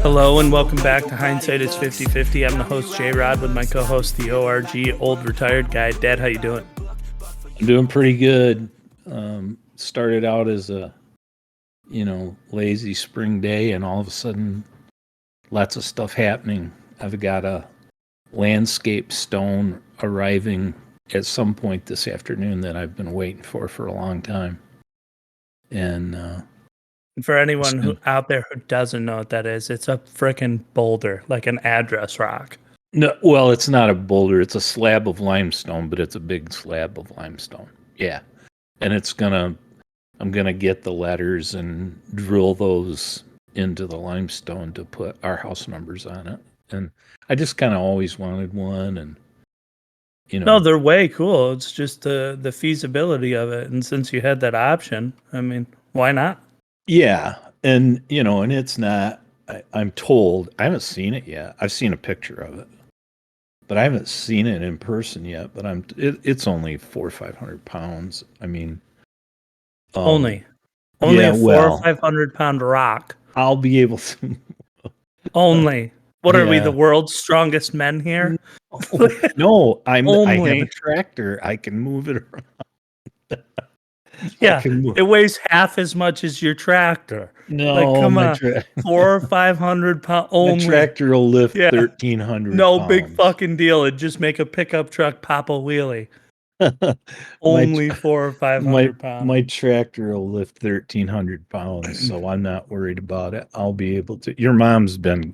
Hello and welcome back to Hindsight is 50/50. I'm the host J-Rod with my co-host the ORG, old retired guy. Dad, how you doing? I'm doing pretty good. Started out as a, lazy spring day, and all of a sudden, lots of stuff happening. I've got a landscape stone arriving at some point this afternoon that I've been waiting for a long time. And for anyone out there who doesn't know what that is, it's a frickin' boulder, like an address rock. No, well, it's not a boulder. It's a slab of limestone, but it's a big slab of limestone. Yeah. And I'm going to get the letters and drill those into the limestone to put our house numbers on it. And I just kind of always wanted one. And, No, they're way cool. It's just the feasibility of it. And since you had that option, I mean, why not? Yeah. And, and it's not, I'm told, I haven't seen it yet. I've seen a picture of it, but I haven't seen it in person yet. But it's only 400 or 500 pounds. I mean, only a 400 or 500 pound rock. I'll be able to. Only. What are we, the world's strongest men here? No, I have a tractor. I can move it around. Yeah, it weighs half as much as your tractor. No, come on, 400 or 500 pounds only. The tractor will lift 1,300 No pounds. big fucking deal. It'd just make a pickup truck pop a wheelie. Only 400 or 500 pounds. My tractor will lift 1,300 pounds, so I'm not worried about it. I'll be able to. Your mom's been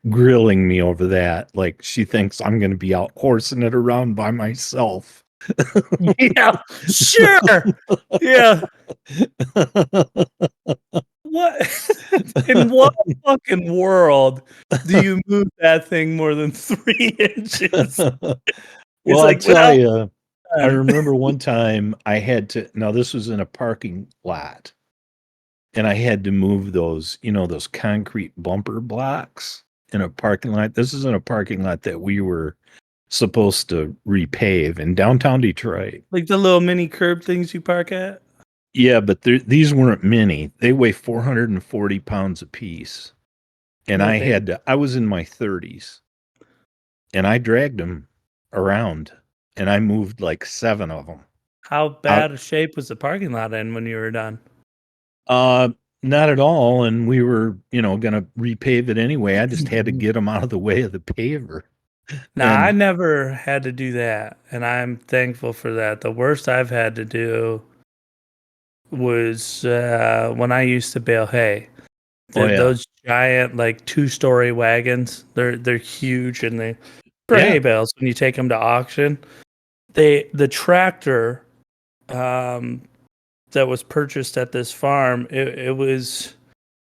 grilling me over that. Like, she thinks I'm going to be out horsing it around by myself. Yeah, sure. Yeah. What? In what fucking world do you move that thing more than 3 inches? Well, I tell you, I remember one time I had to. Now, this was in a parking lot, and I had to move those, those concrete bumper blocks in a parking lot. This is in a parking lot that we were supposed to repave in downtown Detroit. Like the little mini curb things you park at? Yeah, but these weren't mini. They weigh 440 pounds apiece. And I was in my 30s. And I dragged them around. And I moved like 7 of them. How bad a shape was the parking lot in when you were done? Not at all. And we were, going to repave it anyway. I just had to get them out of the way of the paver. I never had to do that, and I'm thankful for that. The worst I've had to do was when I used to bale hay. Those giant, like 2-story wagons, they're huge, and they hay bales when you take them to auction. The tractor that was purchased at this farm, it was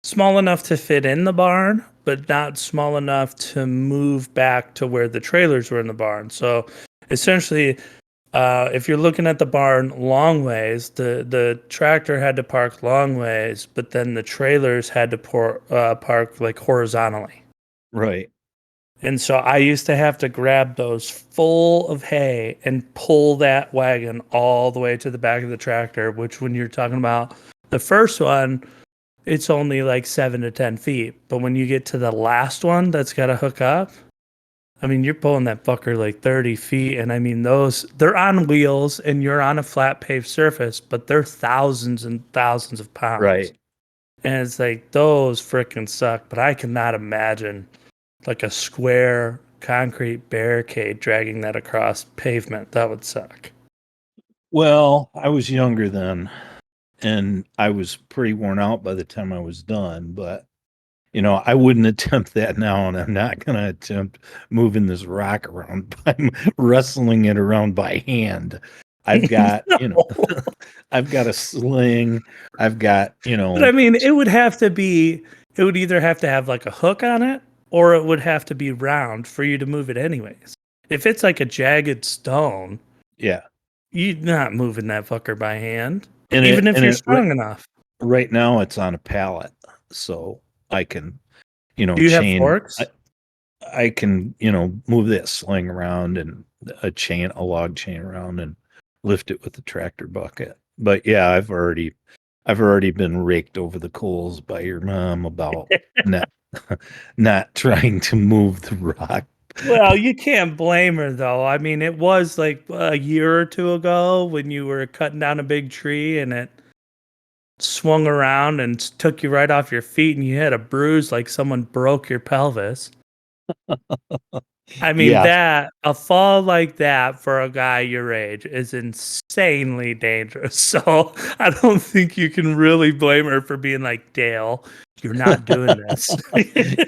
small enough to fit in the barn, but not small enough to move back to where the trailers were in the barn. So essentially, if you're looking at the barn long ways, the tractor had to park long ways, but then the trailers had to park like horizontally. Right. And so I used to have to grab those full of hay and pull that wagon all the way to the back of the tractor, which when you're talking about the first one, it's only like 7 to 10 feet. But when you get to the last one that's got to hook up, I mean, you're pulling that fucker like 30 feet. And I mean, they're on wheels and you're on a flat paved surface, but they're thousands and thousands of pounds. Right. And it's like, those freaking suck. But I cannot imagine like a square concrete barricade dragging that across pavement. That would suck. Well, I was younger then. And I was pretty worn out by the time I was done, but I wouldn't attempt that now, and I'm not going to attempt moving this rock around by wrestling it around by hand. I've got, I've got a sling. I've got, But I mean, it would either have to have like a hook on it, or it would have to be round for you to move it anyways. If it's like a jagged stone, Yeah. you're not moving that fucker by hand, And even if and you're it strong enough. right now it's on a pallet, so I can, Do you have chain. forks? I can, move that sling around and a log chain around and lift it with the tractor bucket. But yeah, I've already been raked over the coals by your mom about not not trying to move the rock. Well, you can't blame her though. I mean, it was like a year or two ago when you were cutting down a big tree and it swung around and took you right off your feet and you had a bruise like someone broke your pelvis. I mean, Yeah, that a fall like that for a guy your age is insanely dangerous. So I don't think you can really blame her for being like, Dale, you're not doing this.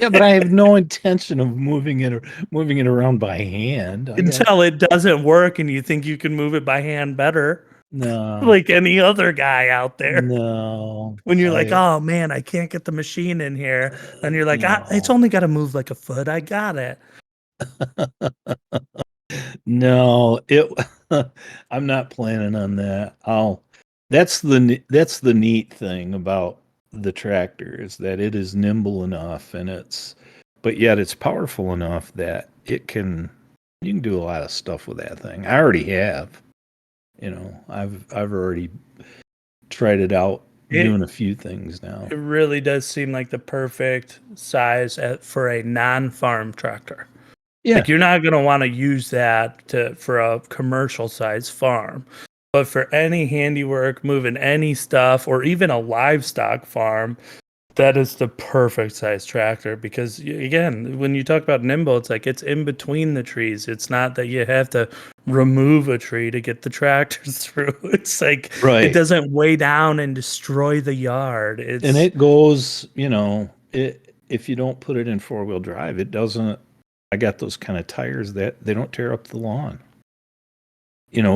yeah, but I have no intention of moving it around by hand. I got Until it doesn't work and you think you can move it by hand better, no, like any other guy out there. no, When you're like, I oh man, I can't get the machine in here. And you're like, it's no. only got to move like a foot. I got it. No, it I'm not planning on that. That's the neat thing about the tractor is that it is nimble enough and but yet it's powerful enough that you can do a lot of stuff with that thing. I already have. I've already tried it out It doing a few things now. it really does seem like the perfect size for a non-farm tractor. Yeah, Like you're not going to want to use that for a commercial size farm. But for any handiwork, moving any stuff, or even a livestock farm, that is the perfect size tractor because again, when you talk about nimble, it's like it's in between the trees. It's not that you have to remove a tree to get the tractor through. It's like it right. doesn't weigh down and destroy the yard. And It's it goes, if you don't put it in four-wheel drive, it doesn't. I got those kind of tires that they don't tear up the lawn.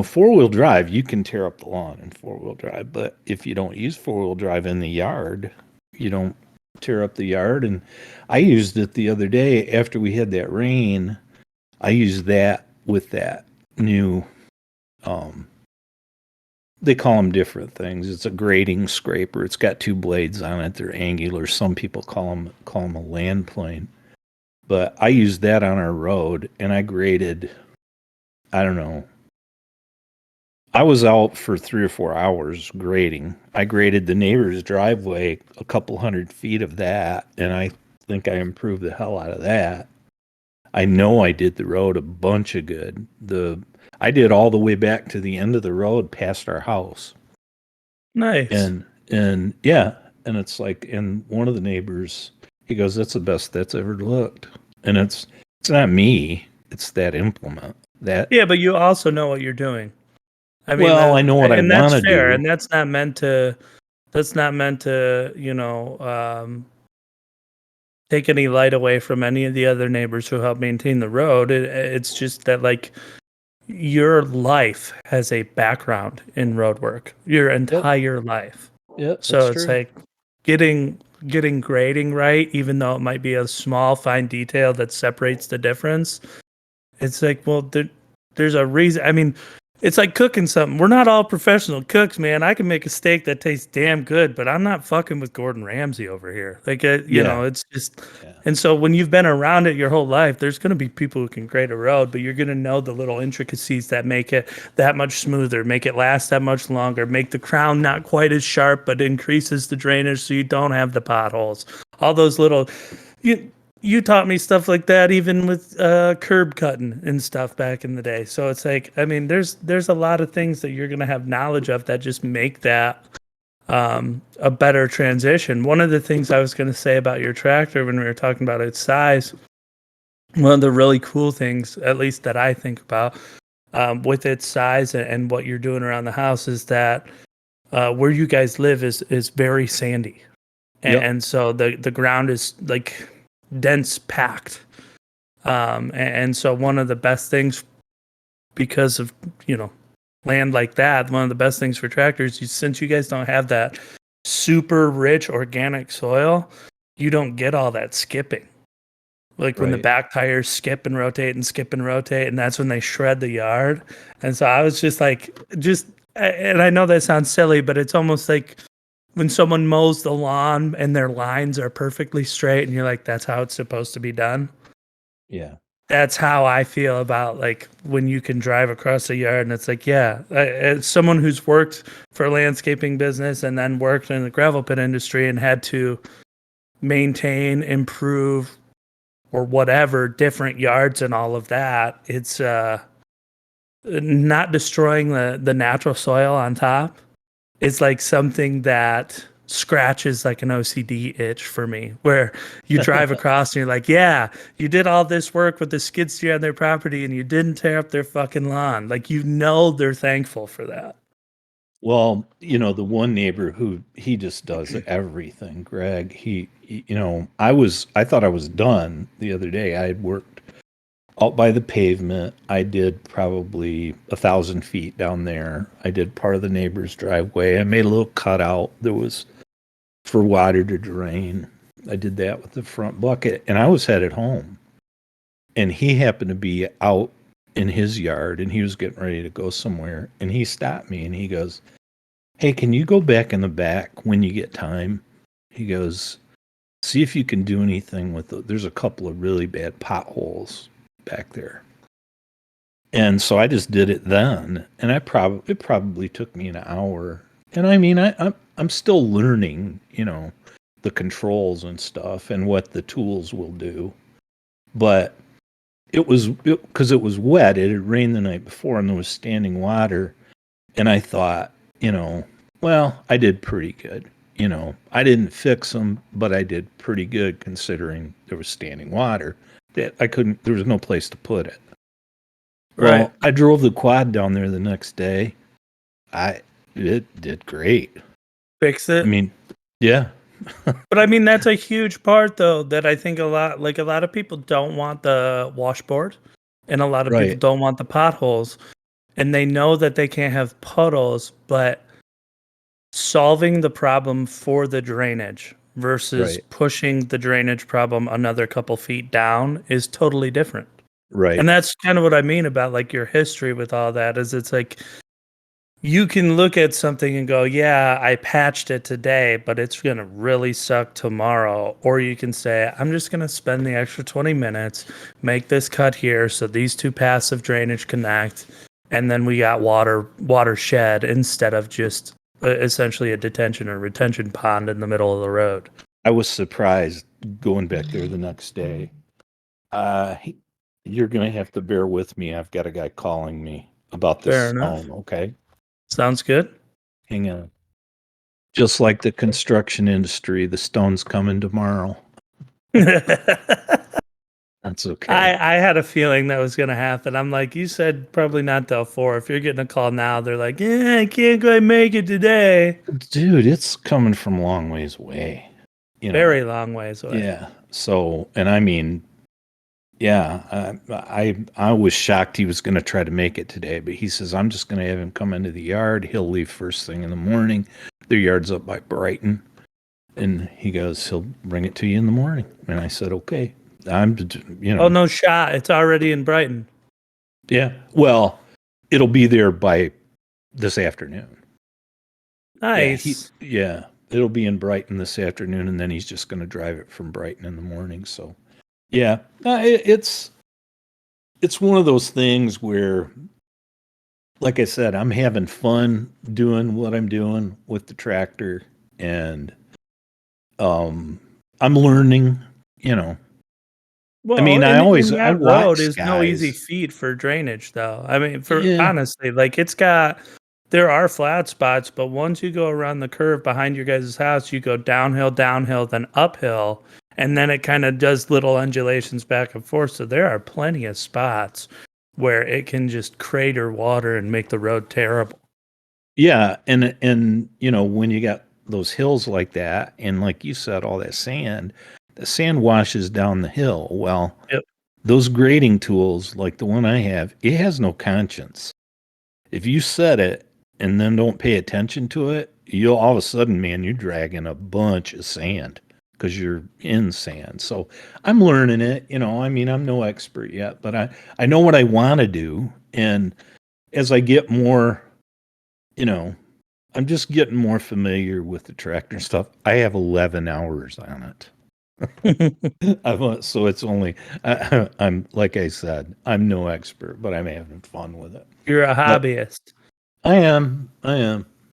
Four-wheel drive, you can tear up the lawn in four-wheel drive, but if you don't use four-wheel drive in the yard, you don't tear up the yard. And I used it the other day after we had that rain. I used that with that new, um, they call them different things. It's a grading scraper. It's got two blades on it. They're angular. Some people call them a land plane. But I used that on our road, and I graded. I don't know. I was out for 3 or 4 hours grading. I graded the neighbor's driveway a couple 100 feet of that, and I think I improved the hell out of that. I know I did the road a bunch of good. I did all the way back to the end of the road past our house. nice. And yeah, and it's like, and one of the neighbors, he goes, "That's the best that's ever looked." And it's not me, it's that implement. That Yeah, but you also know what you're doing. I mean, Well, I know what I and want that's to fair, do. and that's not meant to. That's not meant to, take any light away from any of the other neighbors who help maintain the road. It's just that like your life has a background in road work, your Yep, entire life. yep, that's So it's true. like getting grading right, even though it might be a small fine detail that separates the difference. It's like, well, there's a reason. I mean, it's like cooking something. We're not all professional cooks, man. I can make a steak that tastes damn good, but I'm not fucking with Gordon Ramsay over here. Like, Yeah, it's just. yeah, And so when you've been around it your whole life, there's going to be people who can grade a road, but you're going to know the little intricacies that make it that much smoother, make it last that much longer, make the crown not quite as sharp, but increases the drainage so you don't have the potholes. All those little. You, you taught me stuff like that even with curb cutting and stuff back in the day. So it's like, I mean, there's a lot of things that you're gonna have knowledge of that just make that a better transition. One of the things I was gonna say about your tractor when we were talking about its size, one of the really cool things, at least that I think about, with its size and what you're doing around the house is that where you guys live is very sandy, yep, and so the ground is like dense packed. And so one of the best things because of, land like that, one of the best things for tractors, since you guys don't have that super rich organic soil, you don't get all that skipping. like when the Right. back tires skip and rotate and skip and rotate, and that's when they shred the yard. And so I was just like, and I know that sounds silly, but it's almost like when someone mows the lawn and their lines are perfectly straight, and you're like, that's how it's supposed to be done. Yeah. That's how I feel about like when you can drive across a yard and it's like, yeah, as someone who's worked for a landscaping business and then worked in the gravel pit industry and had to maintain, improve, or whatever different yards and all of that, it's not destroying the natural soil on top. It's like something that scratches like an OCD itch for me, where you drive across and you're like, yeah, you did all this work with the skid steer on their property and you didn't tear up their fucking lawn. Like, you know, they're thankful for that. Well, the one neighbor who he just does everything, Greg. I thought I was done the other day. I had worked out by the pavement. I did probably 1,000 feet down there. I did part of the neighbor's driveway. I made a little cutout that was for water to drain. I did that with the front bucket, and I was headed home. And he happened to be out in his yard, and he was getting ready to go somewhere. And he stopped me, and he goes, "Hey, can you go back in the back when you get time?" He goes, "See if you can do anything with there's a couple of really bad potholes back there." And so I just did it then, and it probably took me an hour. And I mean, I'm still learning, the controls and stuff and what the tools will do. But it was because it was wet. It had rained the night before, and there was standing water. And I thought, well, I did pretty good. I didn't fix them, but I did pretty good considering there was standing water that there was no place to put it. Right. Well, I drove the quad down there the next day. It did great. Fix I it. mean, yeah. But I mean, that's a huge part though, that I think a lot of people don't want the washboard and a lot of people Right. don't want the potholes, and they know that they can't have puddles, but solving the problem for the drainage versus Right. pushing the drainage problem another couple feet down is totally different. Right. And that's kind of what I mean about like your history with all that, is it's like you can look at something and go, yeah, I patched it today, but it's going to really suck tomorrow. Or you can say, I'm just going to spend the extra 20 minutes, make this cut here so these two paths of drainage connect, and then we got watershed instead of just essentially a detention or retention pond in the middle of the road. I was surprised going back there the next day. You're going to have to bear with me. I've got a guy calling me about Fair this enough. stone, okay? Sounds good. Hang on. Just like the construction industry, the stone's coming tomorrow. That's okay. I had a feeling that was going to happen. I'm like, you said probably not till 4. If you're getting a call now, they're like, yeah, I can't quite make it today. Dude, it's coming from a long ways away. Very long ways away. Yeah. So, and I mean, yeah, I was shocked he was going to try to make it today, but he says, I'm just going to have him come into the yard. He'll leave first thing in the morning. Their yard's up by Brighton. And he goes, he'll bring it to you in the morning. And I said, okay. Oh, no shot. It's already in Brighton. Yeah. Well, it'll be there by this afternoon. Nice. Yeah. It'll be in Brighton this afternoon, and then he's just going to drive it from Brighton in the morning. So, yeah, it's one of those things where, like I said, I'm having fun doing what I'm doing with the tractor, and I'm learning. Well, I mean, I that road watch is no easy guys. feat for drainage, though. I mean, for Yeah. honestly, like there are flat spots, but once you go around the curve behind your guys' house, you go downhill, then uphill, and then it kind of does little undulations back and forth. So there are plenty of spots where it can just crater water and make the road terrible. Yeah, and when you got those hills like that, and like you said, all that sand, the sand washes down the hill. Well, Yep. those grading tools, like the one I have, it has no conscience. If you set it and then don't pay attention to it, you'll all of a sudden, man, you're dragging a bunch of sand because you're in sand. So I'm learning it. I mean, I'm no expert yet, but I know what I want to do. And as I get more, you know, I'm just getting more familiar with the tractor stuff. I have 11 hours on it. So it's only, I'm like I said, I'm no expert, but I'm having fun with it. You're a But hobbyist. I am.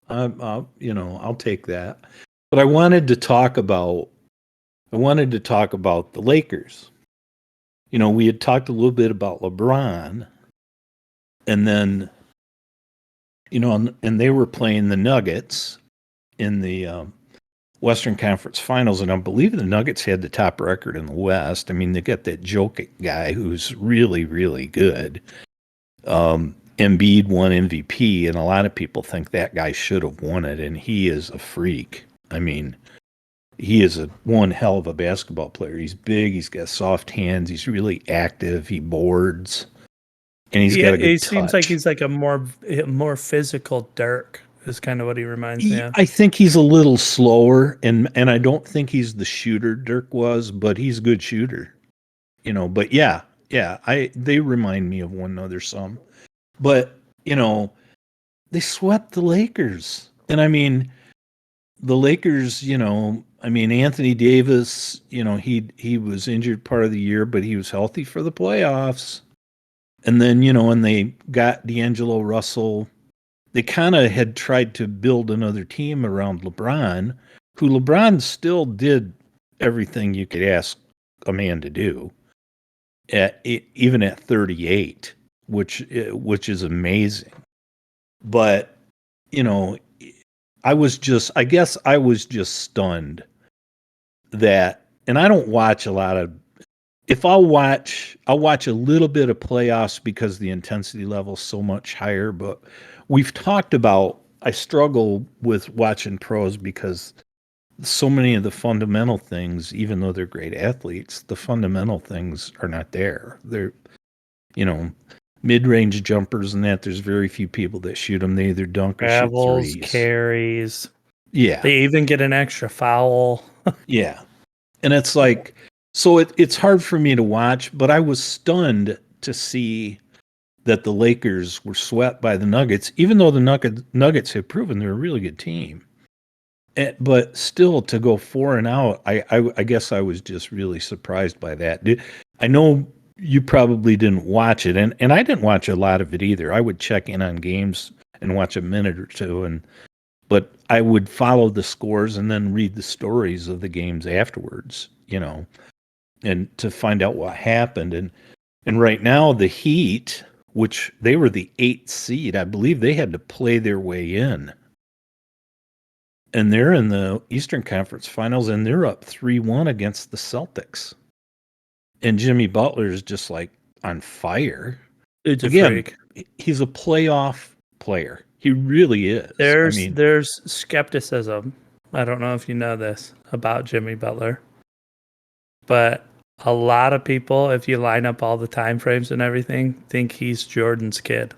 I'll take that. But I wanted to talk about the Lakers. We had talked a little bit about LeBron, and then and they were playing the Nuggets in the Western Conference Finals, and I believe the Nuggets had the top record in the West. I mean, they got that Jokic guy who's really, really good. Embiid won MVP, and a lot of people think that guy should have won it, and he is a freak. I mean, he is one hell of a basketball player. He's big, he's got soft hands, he's really active, he boards, and he's got a He good seems like touch. he's like a more physical Dirk is kind of what he reminds me of. I think he's a little slower, and I don't think he's the shooter Dirk was, but he's a good shooter. But yeah, they remind me of one another some. But they swept the Lakers, and I mean the Lakers. I mean Anthony Davis. He was injured part of the year, but he was healthy for the playoffs. And then when they got D'Angelo Russell, they kind of had tried to build another team around LeBron, who LeBron still did everything you could ask a man to do, even at 38, which is amazing. But you know, I guess I was just stunned that, and I don't watch a lot of. If I'll watch a little bit of playoffs because the intensity level is so much higher. But we've talked about, I struggle with watching pros because so many of the fundamental things, even though they're great athletes, the fundamental things are not there. They're, you know, mid-range jumpers and that. There's very few people that shoot them. They either dunk or shoot Travels, threes. carries. Yeah, They even get an extra foul. yeah. And it's like, so it's hard for me to watch, but I was stunned to see that the Lakers were swept by the Nuggets, even though the Nuggets have proven they're a really good team. But still, to go 4-0, I guess I was just really surprised by that. I know you probably didn't watch it, and I didn't watch a lot of it either. I would check in on games and watch a minute or two, but I would follow the scores and then read the stories of the games afterwards, and to find out what happened. And right now, the Heat, which they were the 8th seed, I believe they had to play their way in. And they're in the Eastern Conference Finals, and they're up 3-1 against the Celtics. And Jimmy Butler is just like on fire. It's a Again, freak. he's a playoff player. He really is. I mean, There's skepticism. I don't know if you know this about Jimmy Butler, but a lot of people, if you line up all the time frames and everything, think he's Jordan's kid.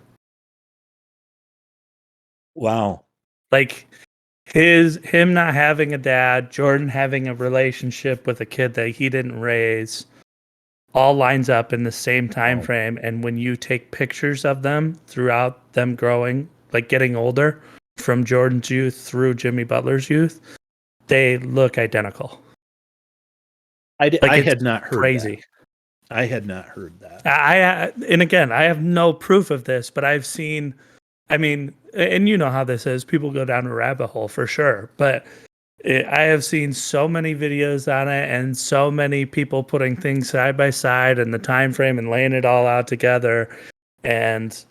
wow. Like him not having a dad, Jordan having a relationship with a kid that he didn't raise, all lines up in the same time Wow. frame. And when you take pictures of them throughout them growing, like getting older, from Jordan's youth through Jimmy Butler's youth, they look identical. Like I it's had not heard that. crazy. I had not heard that. And again, I have no proof of this, but I've seen. I mean, and you know how this is. People go down a rabbit hole for sure, but I have seen so many videos on it, and so many people putting things side by side and the time frame and laying it all out together. And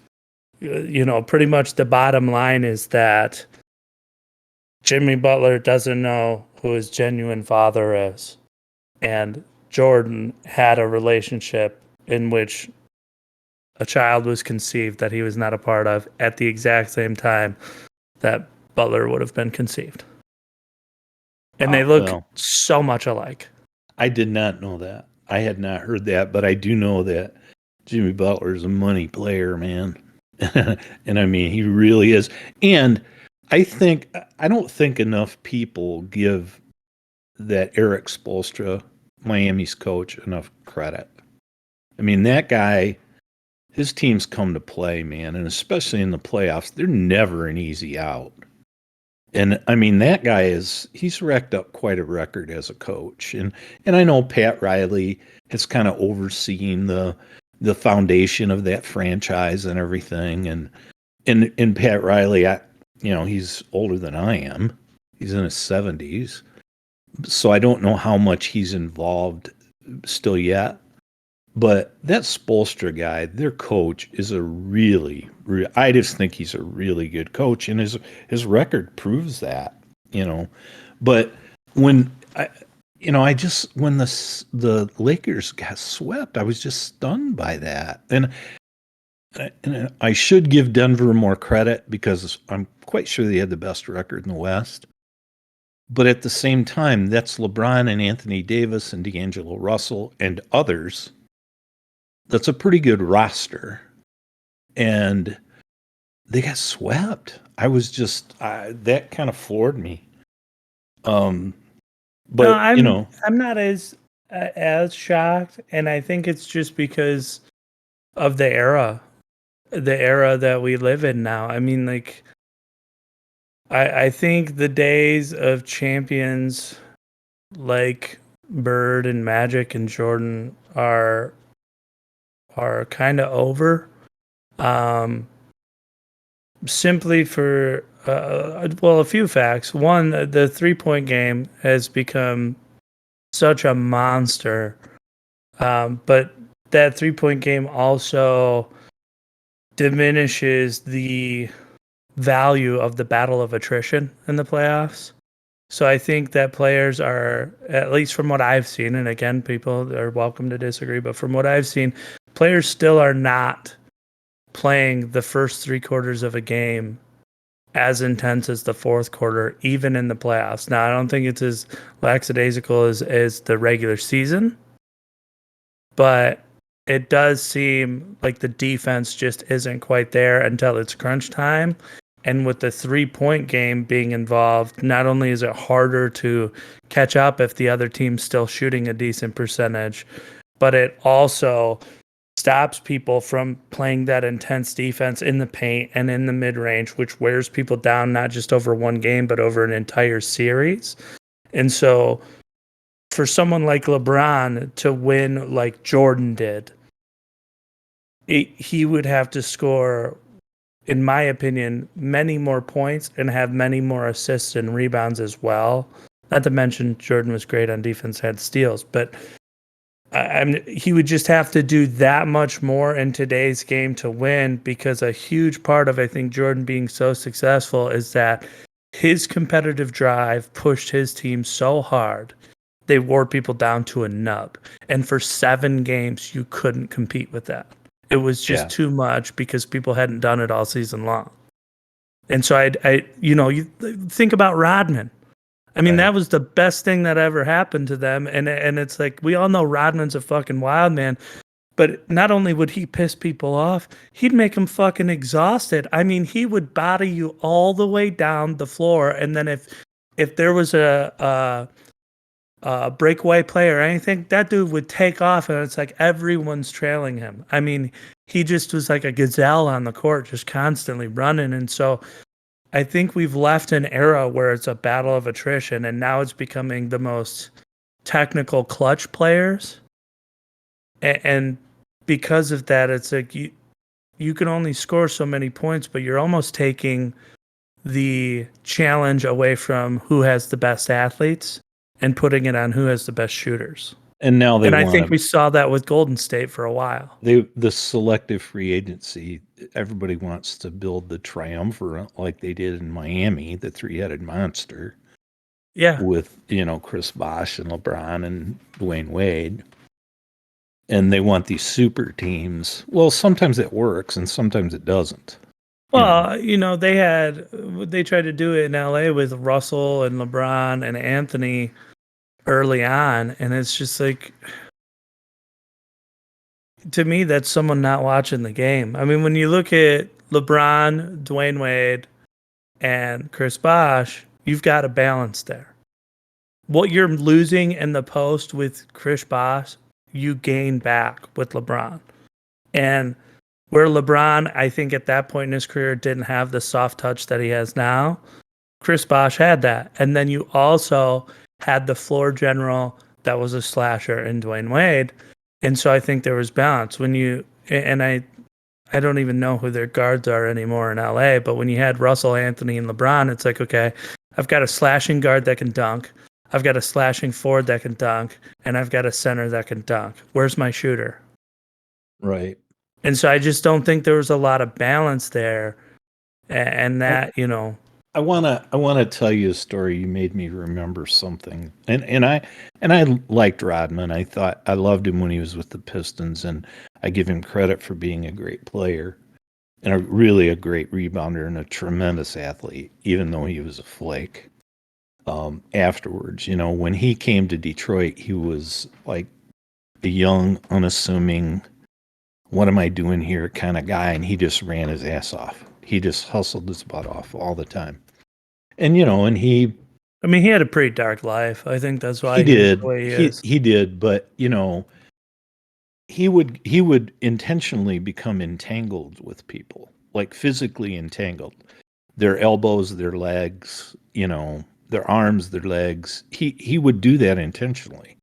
pretty much the bottom line is that Jimmy Butler doesn't know who his genuine father is, and Jordan had a relationship in which a child was conceived that he was not a part of at the exact same time that Butler would have been conceived. And they look Well, so much alike. I did not know that. I had not heard that, but I do know that Jimmy Butler is a money player, man. And I mean, he really is. And I don't think enough people give that Eric Spoelstra, Miami's coach, enough credit. I mean, that guy, his teams come to play, man, and especially in the playoffs, they're never an easy out. And I mean, that guy he's racked up quite a record as a coach. And I know Pat Riley has kind of overseen the foundation of that franchise and everything. And Pat Riley, he's older than I am. He's in his 70s. So I don't know how much he's involved still yet. But that Spoelstra guy, their coach, is I just think he's a really good coach, and his record proves that, But when when the Lakers got swept, I was just stunned by that, and I should give Denver more credit because I'm quite sure they had the best record in the West. But at the same time, that's LeBron and Anthony Davis and D'Angelo Russell and others. That's a pretty good roster. And they got swept. I was just that kind of floored me. But no, I'm not as shocked, and I think it's just because of the era that we live in now. I mean, like, I think the days of champions like Bird and Magic and Jordan are kind of over. Simply for a few facts. One, the 3-point game has become such a monster, but that 3-point game also diminishes the value of the battle of attrition in the playoffs. So I think that players are, at least from what I've seen, and again, people are welcome to disagree, but from what I've seen, players still are not playing the first 3 quarters of a game as intense as the fourth quarter, even in the playoffs. Now, I don't think it's as lackadaisical as the regular season, but it does seem like the defense just isn't quite there until it's crunch time. And with the 3-point game being involved, not only is it harder to catch up if the other team's still shooting a decent percentage, but it also stops people from playing that intense defense in the paint and in the mid-range, which wears people down not just over one game, but over an entire series. And so for someone like LeBron to win like Jordan did, he would have to score, in my opinion, many more points and have many more assists and rebounds as well. Not to mention Jordan was great on defense, had steals, but he would just have to do that much more in today's game to win, because a huge part of, I think, Jordan being so successful is that his competitive drive pushed his team so hard they wore people down to a nub. And for 7 games, you couldn't compete with that. It was just too much because people hadn't done it all season long. And so you think about Rodman. I mean, that was the best thing that ever happened to them. And it's like, we all know Rodman's a fucking wild man, but not only would he piss people off, he'd make them fucking exhausted. I mean, he would body you all the way down the floor. And then if there was a breakaway play or anything, that dude would take off, and it's like everyone's trailing him. I mean, he just was like a gazelle on the court, just constantly running. And so I think we've left an era where it's a battle of attrition, and now it's becoming the most technical clutch players. And because of that, it's like you can only score so many points, but you're almost taking the challenge away from who has the best athletes and putting it on who has the best shooters. And now I think we saw that with Golden State for a while. The selective free agency, everybody wants to build the triumvirate like they did in Miami, the 3-headed monster. Yeah. With, Chris Bosh and LeBron and Dwayne Wade. And they want these super teams. Well, sometimes it works and sometimes it doesn't. Well, they tried to do it in LA with Russell and LeBron and Anthony early on, and it's just like, to me, that's someone not watching the game. I mean, when you look at LeBron, Dwayne Wade, and Chris Bosh, you've got a balance there. what you're losing in the post with Chris Bosh, you gain back with LeBron. And where LeBron, I think at that point in his career, didn't have the soft touch that he has now, Chris Bosh had that. And then you also had the floor general that was a slasher in Dwayne Wade. And so I think there was balance. I don't even know who their guards are anymore in LA, but when you had Russell, Anthony, and LeBron, it's like, okay, I've got a slashing guard that can dunk. I've got a slashing forward that can dunk, and I've got a center that can dunk. Where's my shooter? Right. And so I just don't think there was a lot of balance there. And that, I wanna tell you a story. You made me remember something. And I liked Rodman. I loved him when he was with the Pistons, and I give him credit for being a great player and really a great rebounder and a tremendous athlete, even though he was a flake. Afterwards, when he came to Detroit, he was like a young, unassuming, what am I doing here kind of guy, and he just ran his ass off. He just hustled his butt off all the time. And he had a pretty dark life. I think that's why he he is did the way he he is. he did, but he would intentionally become entangled with people, like physically entangled. Their elbows, their legs, their arms, their legs. He would do that intentionally.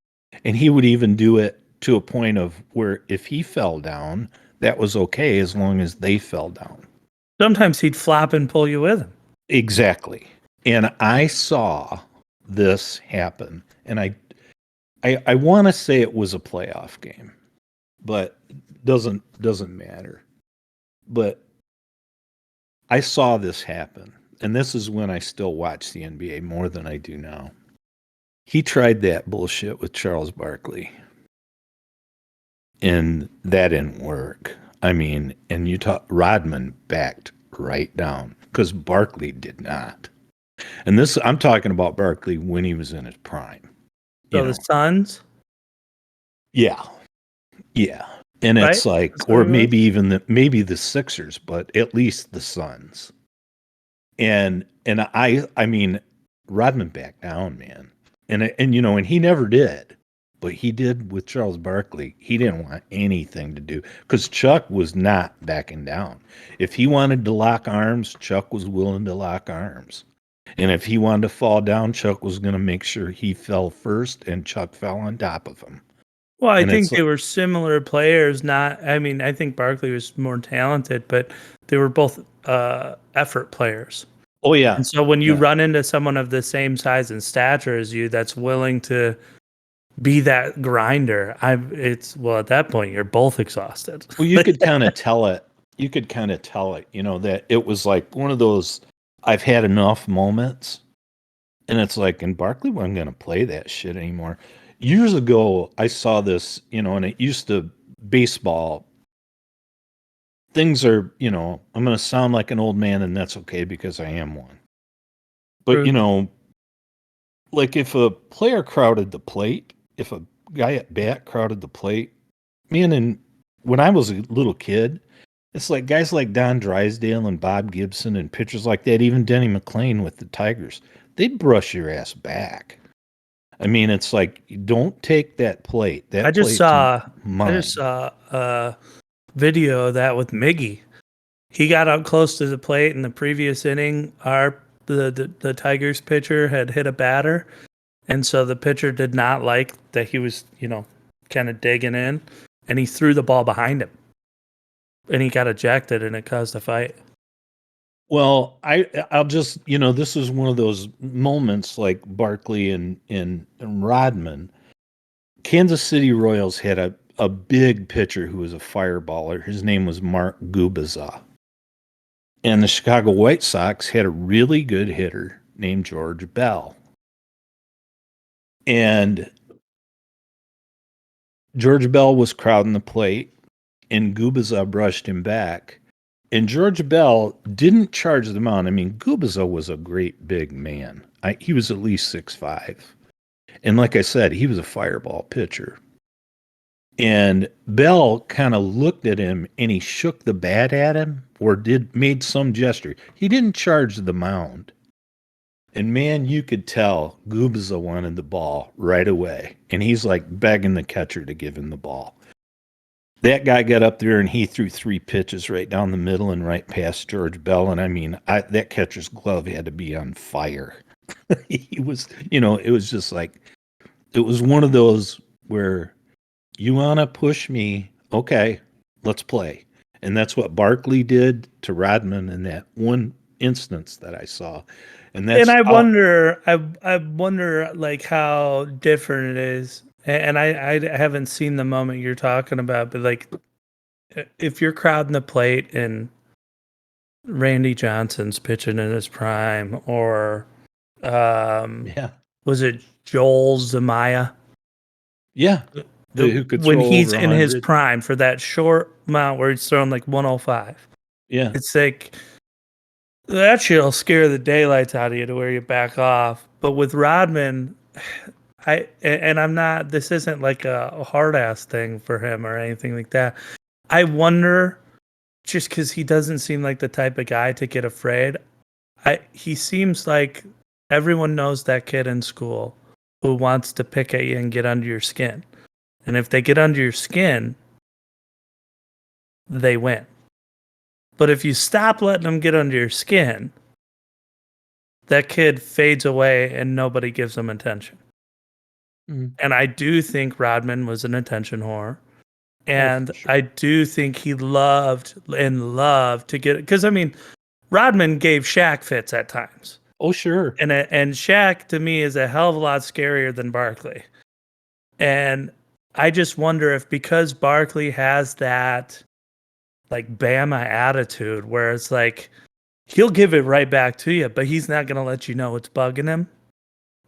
And he would even do it to a point of where if he fell down, that was okay as long as they fell down. Sometimes he'd flop and pull you with him. Exactly. And I saw this happen. And I want to say it was a playoff game, but doesn't matter. But I saw this happen. And this is when I still watch the NBA more than I do now. He tried that bullshit with Charles Barkley. And that didn't work. And Rodman backed right down because Barkley did not. And I'm talking about Barkley when he was in his prime. So the Suns? Yeah. Yeah. And right? it's like, or maybe even the Sixers, but at least the Suns. And Rodman backed down, man. And he never did. But he did with Charles Barkley. He didn't want anything to do because Chuck was not backing down. If he wanted to lock arms, Chuck was willing to lock arms. And if he wanted to fall down, Chuck was going to make sure he fell first and Chuck fell on top of him. Well, I think they were similar players. I think Barkley was more talented, but they were both effort players. Oh, yeah. And so when you run into someone of the same size and stature as you that's willing to be that grinder, at that point you're both exhausted. Well, you could kind of tell it. You could kind of tell it, that it was like one of those I've had enough moments. And it's like, and Barkley wasn't going to play that shit anymore. Years ago, I saw this, and it used to baseball. Things are, I'm going to sound like an old man, and that's okay because I am one. But, like if a player crowded the plate, if a guy at bat crowded the plate, man, and when I was a little kid, it's like guys like Don Drysdale and Bob Gibson and pitchers like that, even Denny McLain with the Tigers, they'd brush your ass back. It's like, don't take that plate. I just saw a video of that with Miggy. He got up close to the plate in the previous inning. The Tigers pitcher had hit a batter, and so the pitcher did not like that he was, kind of digging in, and he threw the ball behind him. And he got ejected, and it caused a fight. Well, I'll just, this is one of those moments like Barkley and Rodman. Kansas City Royals had a big pitcher who was a fireballer. His name was Mark Gubicza. And the Chicago White Sox had a really good hitter named George Bell. And George Bell was crowding the plate, and Gubicza brushed him back. And George Bell didn't charge the mound. Gubicza was a great big man. He was at least 6'5". And like I said, he was a fireball pitcher. And Bell kind of looked at him and he shook the bat at him or made some gesture. He didn't charge the mound. And man, you could tell Gubza wanted the ball right away. And he's like begging the catcher to give him the ball. That guy got up there and he threw 3 pitches right down the middle and right past George Bell. And I mean, that catcher's glove had to be on fire. He was, it was just like, it was one of those where you want to push me. Okay, let's play. And that's what Barkley did to Rodman in that one instance that I saw. And And that's I how, wonder, I wonder like how different it is. And I haven't seen the moment you're talking about, but like if you're crowding the plate and Randy Johnson's pitching in his prime, or yeah. was it Joel Zamaya? Yeah. Who could When throw he's over in his 100. prime for that short amount where he's throwing like 105. Yeah. It's like that shit'll scare the daylights out of you to where you back off. But with Rodman, and I'm not. This isn't like a hard ass thing for him or anything like that. I wonder, just because he doesn't seem like the type of guy to get afraid. He seems like everyone knows that kid in school who wants to pick at you and get under your skin. And if they get under your skin, they win. But if you stop letting them get under your skin, that kid fades away and nobody gives him attention. Mm. And I do think Rodman was an attention whore. And Sure. I do think he loved to get, because I mean, Rodman gave Shaq fits at times. Oh, sure. And Shaq to me is a hell of a lot scarier than Barkley. And I just wonder if because Barkley has that like Bama attitude where it's like he'll give it right back to you, but he's not gonna let you know it's bugging him.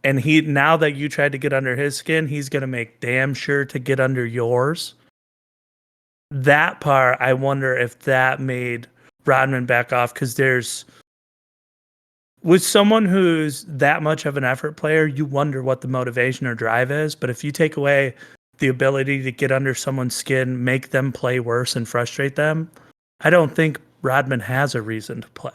And he now that you tried to get under his skin, he's gonna make damn sure to get under yours. That part, I wonder if that made Rodman back off because there's with someone who's that much of an effort player, you wonder what the motivation or drive is. But if you take away the ability to get under someone's skin, make them play worse and frustrate them, I don't think Rodman has a reason to play.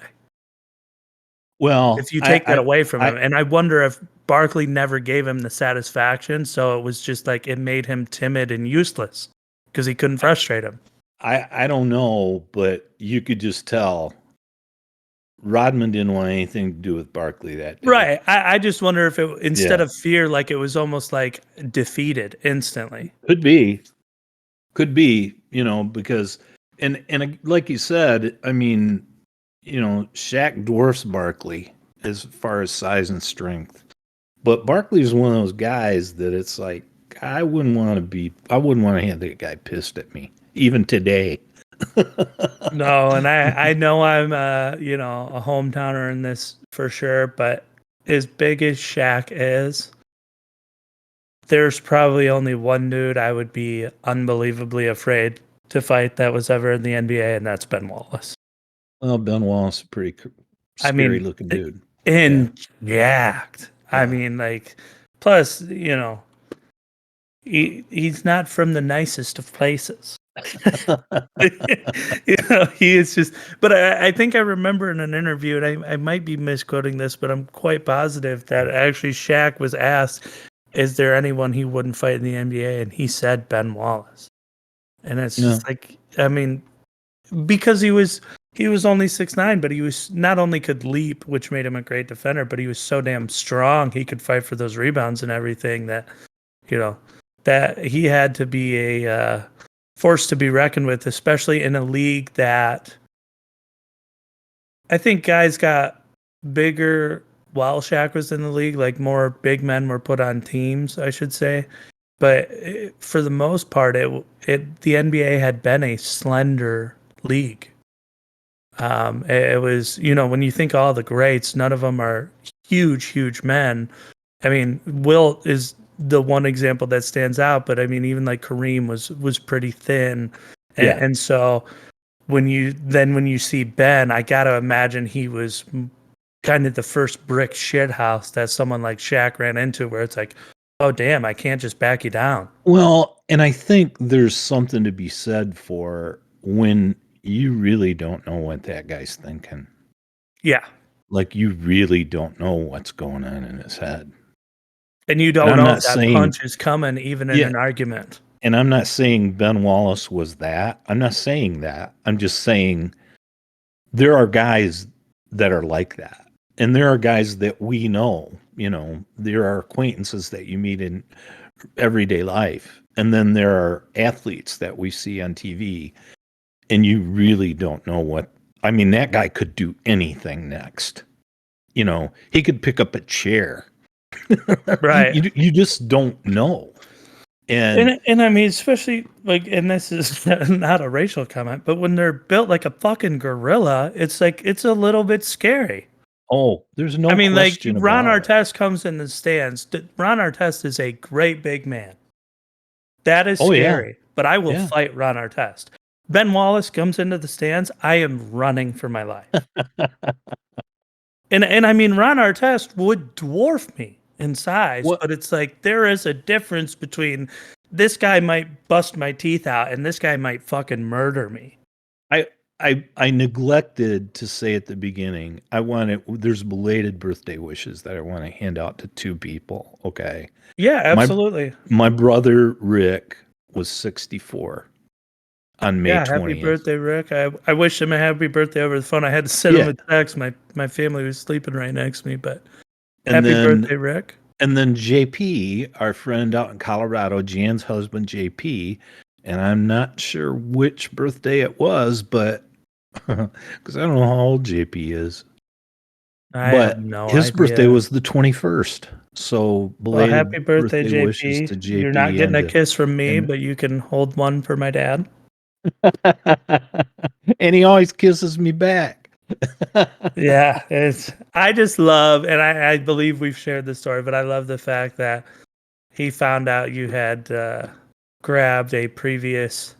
Well, If you take that away from him. And I wonder if Barkley never gave him the satisfaction. So it was just like it made him timid and useless because he couldn't frustrate him. I don't know, but you could just tell Rodman didn't want anything to do with Barkley that day. Right. I just wonder if it, instead of fear, like it was almost like defeated instantly. Could be, because, and like you said, I mean, Shaq dwarfs Barkley as far as size and strength, but Barkley is one of those guys that it's like, I wouldn't want to have that guy pissed at me even today. No, and I know I'm a hometowner in this for sure, but as big as Shaq is, there's probably only one dude I would be unbelievably afraid to fight that was ever in the NBA, and that's Ben Wallace. Well, Ben Wallace is a pretty scary looking dude. And jacked. Yeah. I mean, like, plus, he's not from the nicest of places. He is just, but I think I remember in an interview, and I might be misquoting this, but I'm quite positive that actually Shaq was asked, is there anyone he wouldn't fight in the NBA? And he said Ben Wallace. And it's just like, I mean, because he was only 6'9", but he was not only could leap, which made him a great defender, but he was so damn strong. He could fight for those rebounds and everything that, that he had to be a force to be reckoned with, especially in a league that I think guys got bigger while Shaq was in the league, like more big men were put on teams, I should say. But for the most part, the NBA had been a slender league. It was, when you think all the greats, none of them are huge men. I mean, Wilt is the one example that stands out, but I mean, even like Kareem was pretty thin. And so when you see Ben, I got to imagine he was kind of the first brick shithouse that someone like Shaq ran into, where it's like, oh, damn, I can't just back you down. Well, and I think there's something to be said for when you really don't know what that guy's thinking. Yeah. Like, you really don't know what's going on in his head. And you And don't I'm know not if that saying punch is coming even in Yeah, an argument. and I'm not saying Ben Wallace was that. I'm not saying that. I'm just saying there are guys that are like that. And there are guys that we know, there are acquaintances that you meet in everyday life. And then there are athletes that we see on TV, and you really don't know what. I mean, that guy could do anything next. He could pick up a chair. Right. You just don't know. And And I mean, especially like, and this is not a racial comment, but when they're built like a fucking gorilla, it's like, it's a little bit scary. there's I no mean, like question Ron about it. Artest comes in the stands. Ron Artest is a great big man. That is Oh yeah, scary, but I will yeah. fight Ron Artest. Ben Wallace comes into the stands. I am running for my life. And I mean, Ron Artest would dwarf me in size, What but it's like there is a difference between this guy might bust my teeth out and this guy might fucking murder me. I I neglected to say at the beginning. There's belated birthday wishes that I want to hand out to two people. Okay, Yeah, my absolutely. my brother Rick was 64 on May Yeah, happy 20th. birthday, Rick. I wish him a happy birthday over the phone. I had to send him Yeah, a text. My family was sleeping right next to me, but and happy then birthday, Rick. and then JP, our friend out in Colorado, Jan's husband JP, and I'm not sure which birthday it was, but because I don't know how old JP is. I have But no his birthday idea. was the 21st. So Well, belated happy birthday, birthday wishes JP. to You're not JP getting and a to kiss from me, and but you can hold one for my dad. and he always kisses me back. Yeah, it's I just love, and I believe we've shared this story, but I love the fact that he found out you had grabbed a previous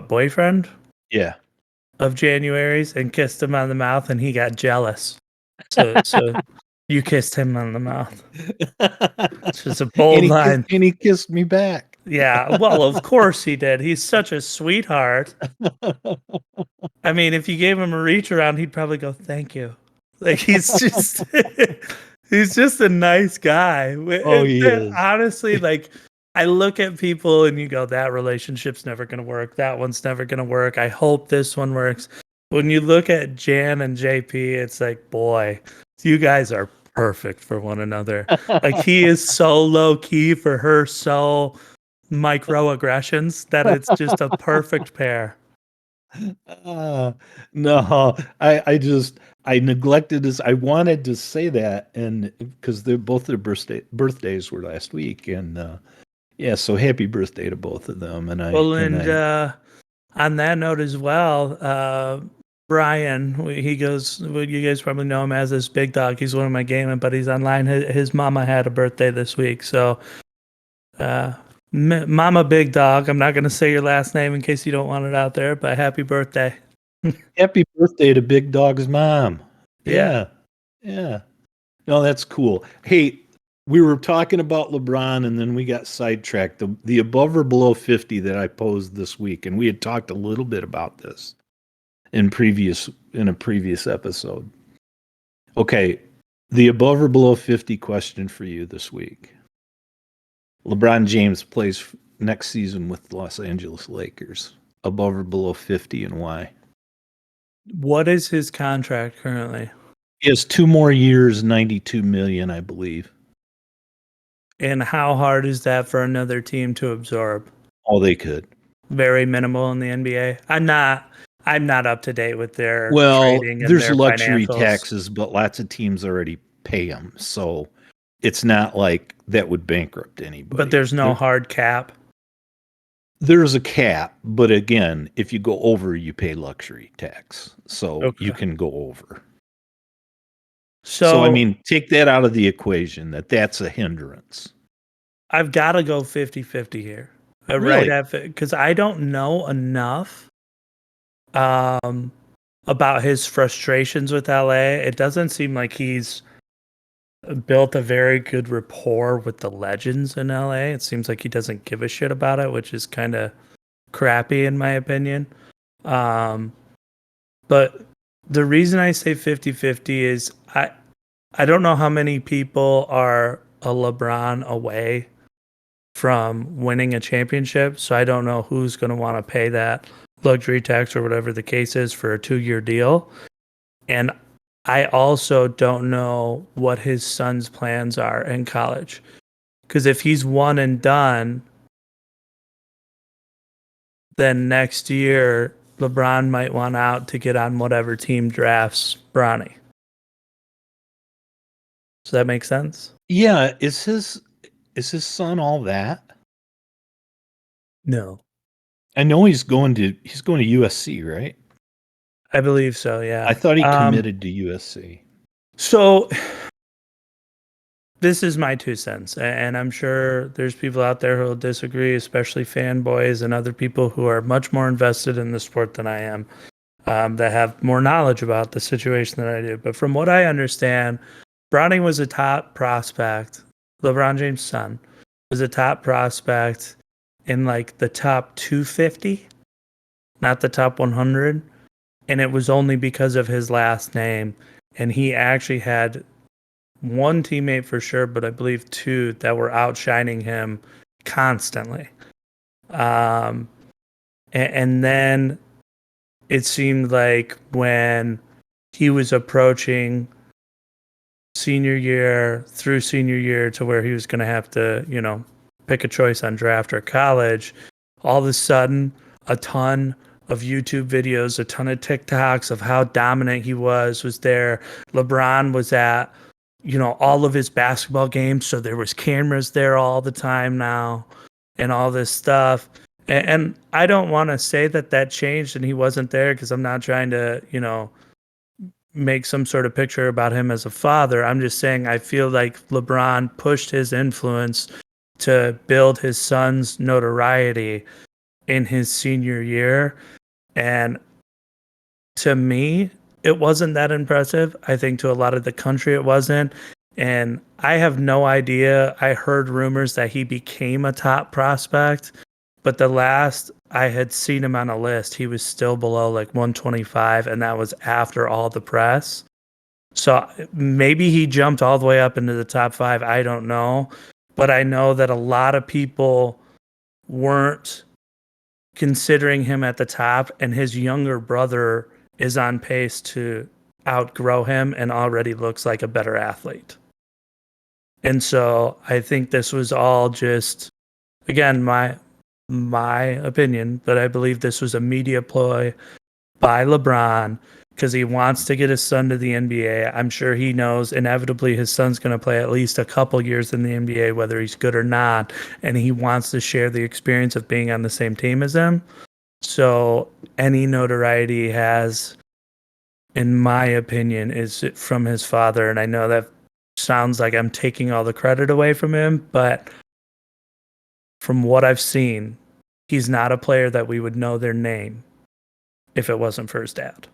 boyfriend Yeah. of January's and kissed him on the mouth, and he got jealous. So you kissed him on the mouth. It's just a and bold he kissed line. and he kissed me back. Yeah, well, of course he did. He's such a sweetheart. I mean, if you gave him a reach around, he'd probably go, "Thank you." Like he's just he's just a nice guy. Oh, he is. Honestly, like I look at people and you go, "That relationship's never going to work. That one's never going to work. I hope this one works." When you look at Jan and JP, it's like, "Boy, you guys are perfect for one another." Like he is so low key for her, so microaggressions that it's just a perfect pair. Uh, no, I neglected this. I wanted to say that, and because they're both their birthdays were last week, and yeah, so happy birthday to both of them. And I Well, and and I on that note as well, Brian, he goes, well, you guys probably know him as this big dog. He's one of my gaming buddies online. His mama had a birthday this week. So, Mama Big Dog, I'm not going to say your last name in case you don't want it out there, but happy birthday. happy birthday to Big Dog's mom. Yeah. Yeah, yeah. No, that's cool. Hey, we were talking about LeBron, and then we got sidetracked. The above or below 50 that I posed this week, and we had talked a little bit about this in a previous episode. Okay, the above or below 50 question for you this week. LeBron James plays next season with the Los Angeles Lakers. Above or below 50 and why? What is his contract currently? He has 2 more years, 92 million, I believe. And how hard is that for another team to absorb? All they could. Very minimal in the NBA. I'm not up to date with their Well, trading and there's their luxury financials. taxes, but lots of teams already pay them. So it's not like that would bankrupt anybody. But there's no hard cap. There's a cap, but again, if you go over, you pay luxury tax. So you Okay. can go over. So, I So mean, take that out of the equation, that's a hindrance. I've got to go 50-50 here. Right Really? after, because I don't know enough um, about his frustrations with LA. It doesn't seem like he's built a very good rapport with the legends in LA. It seems like he doesn't give a shit about it, which is kind of crappy in my opinion. Um, but The reason I say 50-50 is I don't know how many people are a LeBron away from winning a championship, so I don't know who's going to want to pay that luxury tax or whatever the case is for a 2-year deal. And I also don't know what his son's plans are in college. Because if he's one and done, then next year LeBron might want out to get on whatever team drafts Bronny. Does that make sense? Yeah, is his son all that? No. I know he's going to USC, right? I believe so, yeah. I thought he committed to USC. So this is my 2 cents, and I'm sure there's people out there who will disagree, especially fanboys and other people who are much more invested in the sport than I am, that have more knowledge about the situation than I do. But from what I understand, Browning was a top prospect. LeBron James' son was a top prospect in like the top 250, not the top 100. And it was only because of his last name. And he actually had one teammate for sure, but I believe 2 that were outshining him constantly. And then it seemed like when he was approaching senior year through senior year to where he was going to have to, pick a choice on draft or college, all of a sudden, a ton of YouTube videos, a ton of TikToks of how dominant he was there. LeBron was at, all of his basketball games. So there was cameras there all the time now and all this stuff. And I don't want to say that changed and he wasn't there because I'm not trying to, make some sort of picture about him as a father. I'm just saying I feel like LeBron pushed his influence to build his son's notoriety in his senior year. And to me, it wasn't that impressive. I think to a lot of the country, it wasn't. And I have no idea. I heard rumors that he became a top prospect, but the last I had seen him on a list, he was still below like 125, and that was after all the press. So maybe he jumped all the way up into the top 5. I don't know. But I know that a lot of people weren't considering him at the top, and his younger brother is on pace to outgrow him and already looks like a better athlete. And so I think this was all just, again, my opinion, but I believe this was a media ploy by LeBron because he wants to get his son to the NBA. I'm sure he knows inevitably his son's going to play at least a couple years in the NBA, whether he's good or not. And he wants to share the experience of being on the same team as him. So any notoriety he has, in my opinion, is from his father. And I know that sounds like I'm taking all the credit away from him, but from what I've seen, he's not a player that we would know their name if it wasn't for his dad.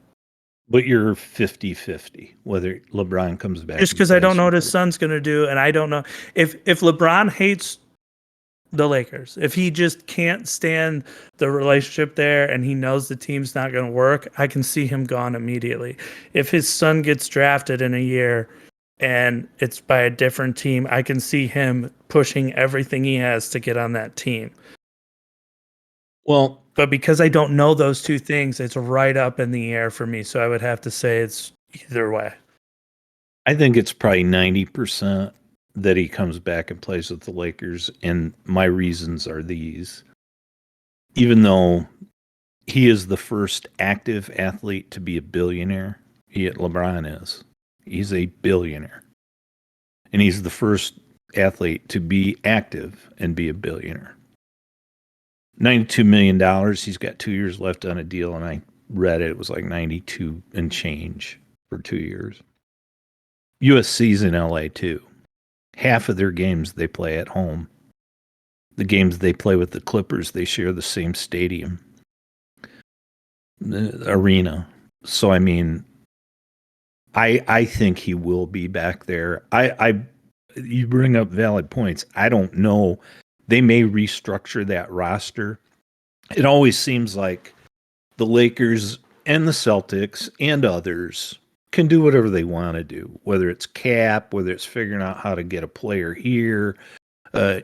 But you're 50-50 whether LeBron comes back. Just because I don't know what his son's going to do, and I don't know if LeBron hates the Lakers, if he just can't stand the relationship there and he knows the team's not going to work, I can see him gone immediately. If his son gets drafted in a year and it's by a different team, I can see him pushing everything he has to get on that team. Well, but because I don't know those two things, it's right up in the air for me. So I would have to say it's either way. I think it's probably 90% that he comes back and plays with the Lakers. And my reasons are these. Even though he is the first active athlete to be a billionaire, LeBron is. He's a billionaire. And he's the first athlete to be active and be a billionaire. $92 million. He's got 2 years left on a deal, and I read it. It was like 92 and change for 2 years. USC's in LA too. Half of their games they play at home. The games they play with the Clippers, they share the same stadium, the arena. So I mean, I think he will be back there. You bring up valid points. I don't know. They may restructure that roster. It always seems like the Lakers and the Celtics and others can do whatever they want to do, whether it's cap, whether it's figuring out how to get a player here,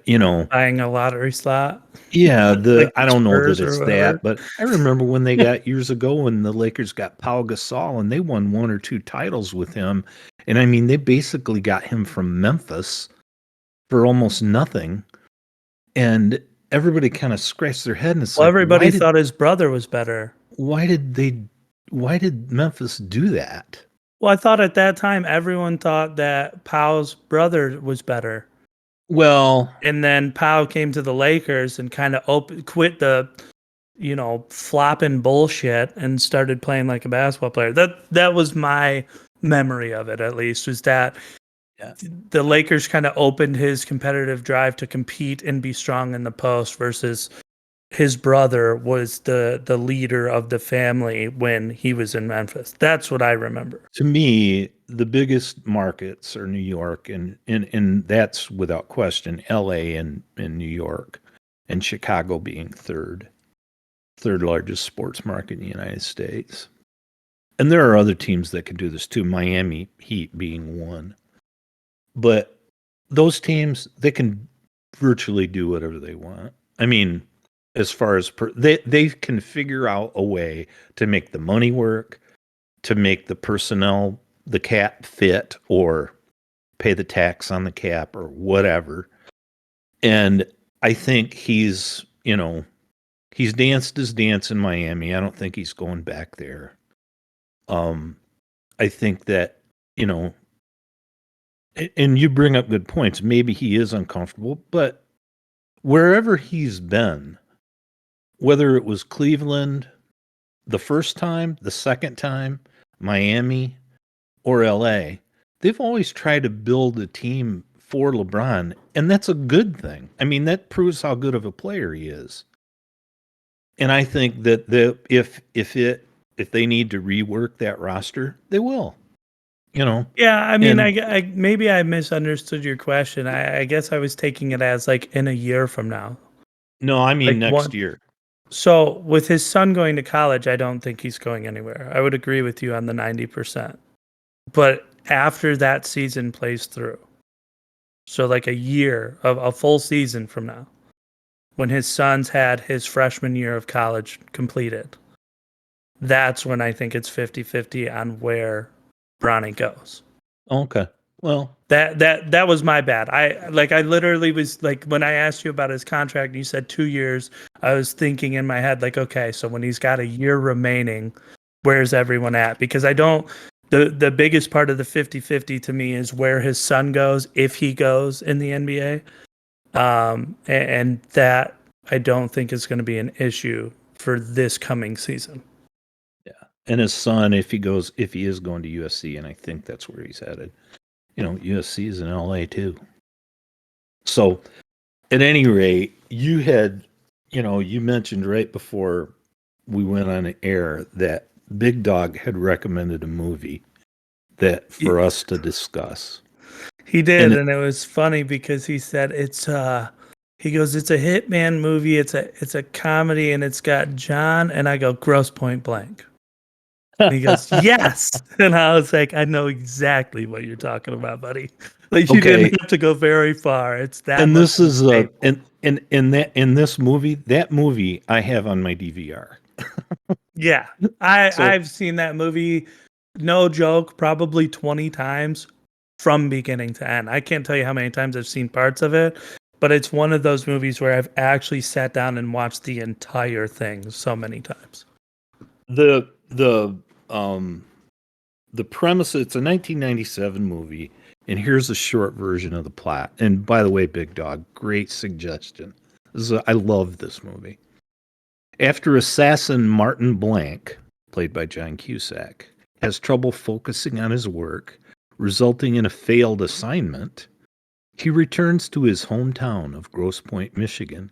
you know, Buying a lottery slot, yeah, like I the don't know that Spurs or it's whoever. that, but I remember when they got years ago when the Lakers got Pau Gasol and they won one or two titles with him. And I mean, they basically got him from Memphis for almost nothing. And everybody kind of scratched their head and it's Well, like, everybody thought his brother was better. why did they, why did Memphis do that? Well, I thought at that time everyone thought that Powell's brother was better. Well, And then Powell came to the Lakers and kind of quit the, flopping bullshit and started playing like a basketball player. That was my memory of it, at least, was that yeah. the Lakers kind of opened his competitive drive to compete and be strong in the post versus his brother was the leader of the family when he was in Memphis. That's what I remember. To me, the biggest markets are New York, and that's without question LA and New York, and Chicago being third largest sports market in the United States. And there are other teams that can do this too, Miami Heat being one. But those teams, they can virtually do whatever they want. I mean, as far as they can figure out a way to make the money work, to make the personnel, the cap fit, or pay the tax on the cap or whatever. And I think he's danced his dance in Miami. I don't think he's going back there. I think that, you know, and you bring up good points. Maybe he is uncomfortable, but wherever he's been, whether it was Cleveland the first time, the second time, Miami, or LA, they've always tried to build a team for LeBron, and that's a good thing. I mean, that proves how good of a player he is. And I think that if they need to rework that roster, they will. You know, Yeah, I mean, and maybe I misunderstood your question. I guess I was taking it as like in a year from now. no, I mean Like next one. year. So with his son going to college, I don't think he's going anywhere. I would agree with you on the 90%. But after that season plays through, so like a year of a full season from now, when his son's had his freshman year of college completed, that's when I think it's 50-50 on where Bronny goes. Okay, well, That was my bad. I literally was like, when I asked you about his contract and you said 2 years, I was thinking in my head like, okay, so when he's got a year remaining, where's everyone at? Because I don't the biggest part of the 50-50 to me is where his son goes, if he goes in the NBA. And that I don't think is going to be an issue for this coming season. yeah. And his son, if he is going to USC, and I think that's where he's headed. You know, USC is in LA too. So, at any rate, you mentioned right before we went on air that Big Dog had recommended a movie that for us to discuss. He And did, and it was funny because he said he goes, it's a hitman movie, it's a comedy, and it's got John, and I go, Gross Point Blank. And he goes, yes. And I was like, I know exactly what you're talking about, buddy. Like you okay, didn't have to go very far. It's that and much this of a is staple. in this movie, that movie I have on my DVR. Yeah. I So I've seen that movie, no joke, probably 20 times from beginning to end. I can't tell you how many times I've seen parts of it, but it's one of those movies where I've actually sat down and watched the entire thing so many times. the the um the premise, it's a 1997 movie, and here's a short version of the plot. And by the way, Big Dog, great suggestion. I love this movie. After assassin Martin Blank, played by John Cusack, has trouble focusing on his work, resulting in a failed assignment, he returns to his hometown of Grosse Pointe, Michigan,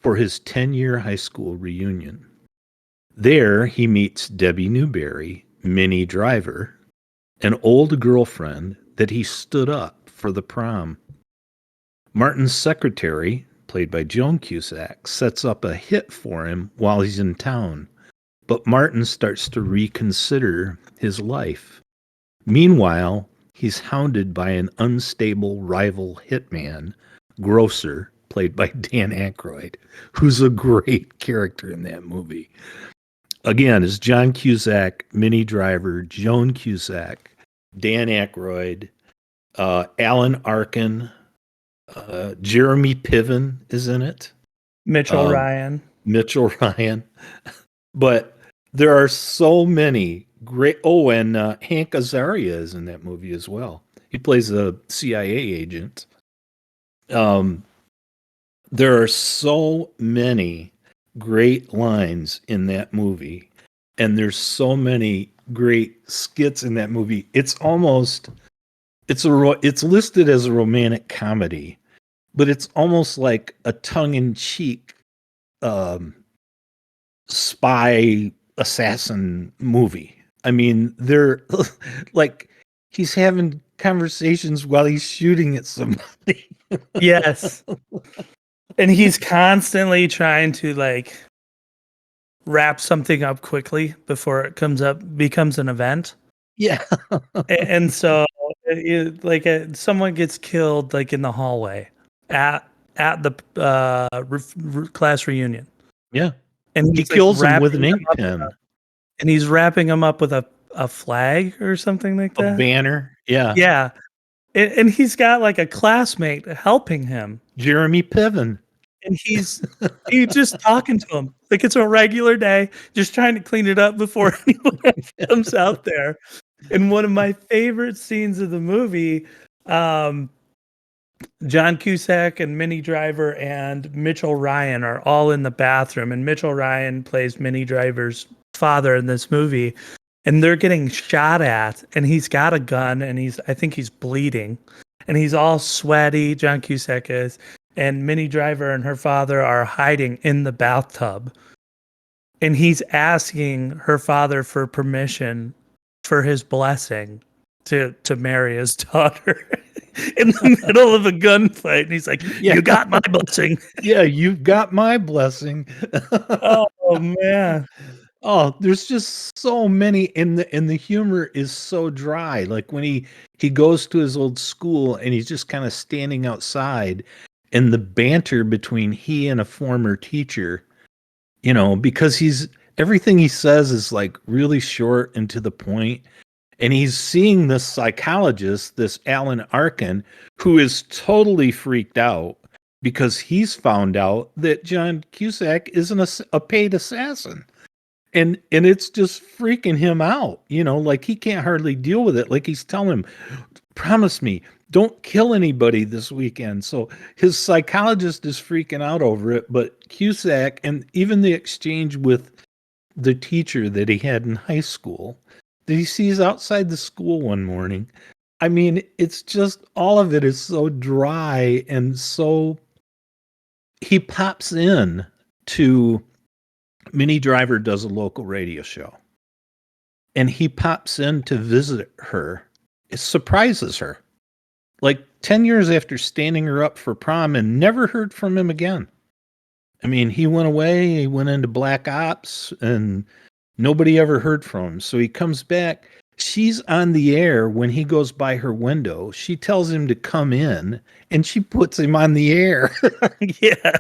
for his 10-year high school reunion. There, he meets Debbie Newberry, Minnie Driver, an old girlfriend that he stood up for the prom. Martin's secretary, played by Joan Cusack, sets up a hit for him while he's in town, but Martin starts to reconsider his life. Meanwhile, he's hounded by an unstable rival hitman, Grocer, played by Dan Aykroyd, who's a great character in that movie. Again, is John Cusack, Minnie Driver, Joan Cusack, Dan Aykroyd, Alan Arkin, Jeremy Piven is in it. Mitchell Ryan. Mitchell Ryan. But there are so many great. Oh, and Hank Azaria is in that movie as well. He plays a CIA agent. There are so many great lines in that movie, and there's so many great skits in that movie. It's listed as a romantic comedy, but it's almost like a tongue-in-cheek spy assassin movie. I mean, they're like he's having conversations while he's shooting at somebody. Yes. And he's constantly trying to like wrap something up quickly before it becomes an event. Yeah. And so someone gets killed like in the hallway at the class reunion. Yeah. And he kills him with an ink wrapping pen. And he's wrapping him up with a flag or something like A that. banner. Yeah. Yeah. And he's got like a classmate helping him. Jeremy Piven. And he's just talking to him like it's a regular day, just trying to clean it up before anyone comes out there. And one of my favorite scenes of the movie, John Cusack and Minnie Driver and Mitchell Ryan are all in the bathroom, and Mitchell Ryan plays Minnie Driver's father in this movie, and they're getting shot at, and he's got a gun, and I think he's bleeding, and he's all sweaty, John Cusack is, and Minnie Driver and her father are hiding in the bathtub, and he's asking her father for permission, for his blessing to marry his daughter in the middle of a gunfight, and he's like, "You got my blessing." Yeah, you've got my blessing. Oh man. Oh, there's just so many, and the humor is so dry. Like when he goes to his old school and he's just kind of standing outside, and the banter between he and a former teacher, because everything he says is like really short and to the point. And he's seeing this psychologist, this Alan Arkin, who is totally freaked out because he's found out that John Cusack isn't a paid assassin. And it's just freaking him out, like he can't hardly deal with it. Like he's telling him, promise me, don't kill anybody this weekend. So his psychologist is freaking out over it, but Cusack, and even the exchange with the teacher that he had in high school, that he sees outside the school one morning. I mean, it's just, all of it is so dry, and so he pops in to Minnie Driver does a local radio show, and he pops in to visit her. It surprises her. Like 10 years after standing her up for prom, and never heard from him again. I mean, he went away, he went into black ops, and nobody ever heard from him. So he comes back. She's on the air when he goes by her window. She tells him to come in, and she puts him on the air. Yeah.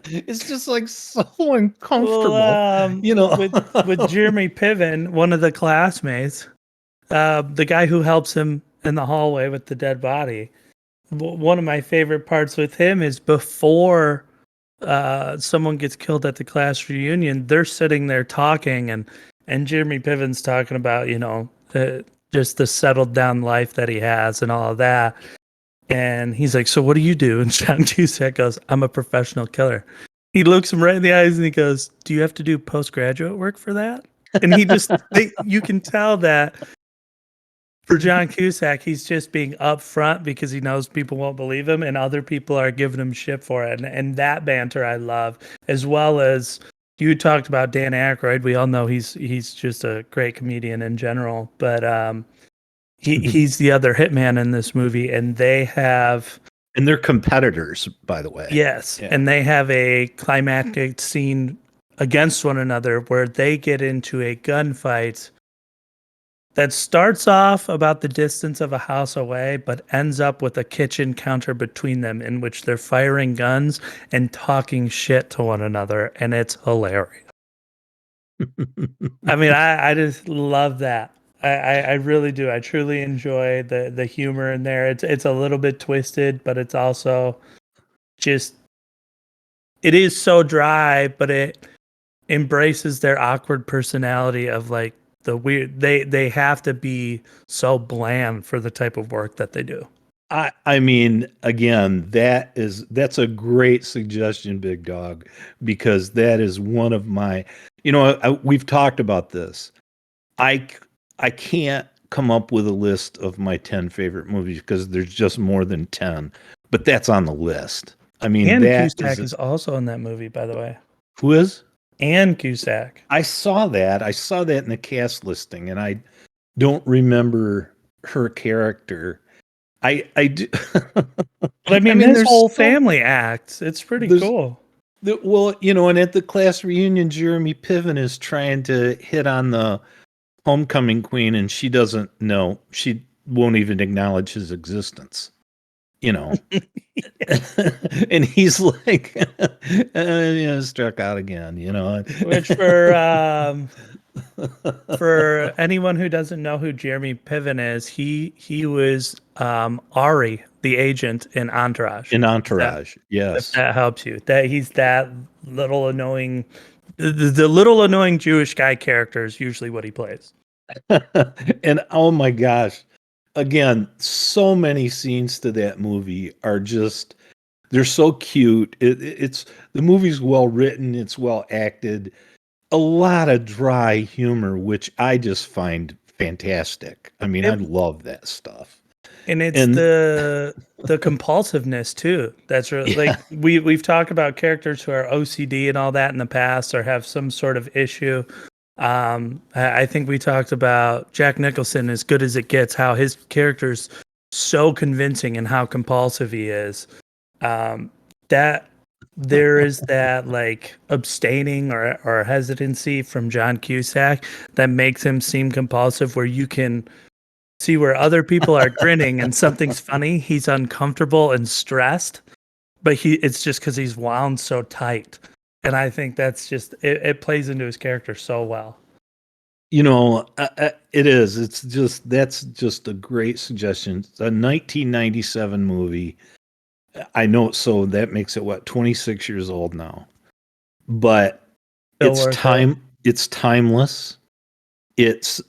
It's just like so uncomfortable. Well, with Jeremy Piven, one of the classmates, the guy who helps him in the hallway with the dead body. One of my favorite parts with him is before someone gets killed at the class reunion, they're sitting there talking, and Jeremy Piven's talking about, just the settled down life that he has and all of that. And he's like, "So what do you do?" And John Cusack goes, "I'm a professional killer." He looks him right in the eyes and he goes, "Do you have to do postgraduate work for that?" And he just, you can tell that for John Cusack, he's just being upfront because he knows people won't believe him, and other people are giving him shit for it. And that banter I love, as well as you talked about Dan Aykroyd. We all know he's just a great comedian in general, but he's the other hitman in this movie, and they have, and they're competitors, by the way. Yes, yeah. And they have a climactic scene against one another where they get into a gunfight that starts off about the distance of a house away, but ends up with a kitchen counter between them in which they're firing guns and talking shit to one another. And it's hilarious. I mean, I just love that. I really do. I truly enjoy the humor in there. It's a little bit twisted, but it's also just it is so dry, but it embraces their awkward personality of like the weird they have to be so bland for the type of work that they do. I mean, again, that's a great suggestion, Big Dog, because that is one of my, we've talked about this. I I can't come up with a list of my 10 favorite movies because there's just more than 10, but that's on the list. I mean, And that Cusack is also in that movie, by the way. who is? And Cusack. I saw that. I saw that in the cast listing, and I don't remember her character. I do. But I I mean, mean, this whole family acts. It's pretty there's cool. well, and at the class reunion, Jeremy Piven is trying to hit on the homecoming queen, and she doesn't know. She won't even acknowledge his existence. You know, and he's like, struck out again. Which for anyone who doesn't know who Jeremy Piven is, he was Ari, the agent in Entourage. In That Entourage, if yes. that helps you. That he's that little annoying the little annoying Jewish guy character is usually what he plays. And oh my gosh, again, so many scenes to that movie are just they're so cute. It's the movie's well written, it's well acted. A lot of dry humor, which I just find fantastic. I mean, I It, love that stuff. and it's And the compulsiveness too. That's yeah, like we've talked about characters who are OCD and all that in the past or have some sort of issue. I think we talked about Jack Nicholson, as good as it gets, how his character's so convincing and how compulsive he is. That there is that like abstaining or hesitancy from John Cusack that makes him seem compulsive, where you can see where other people are grinning and something's funny, he's uncomfortable and stressed, but it's just because he's wound so tight. And I think that's just it plays into his character so well. it is. It's just that's just a great suggestion. It's a 1997 movie. I know, so that makes it what 26 years old now. But Still worth it. it's timeless. It's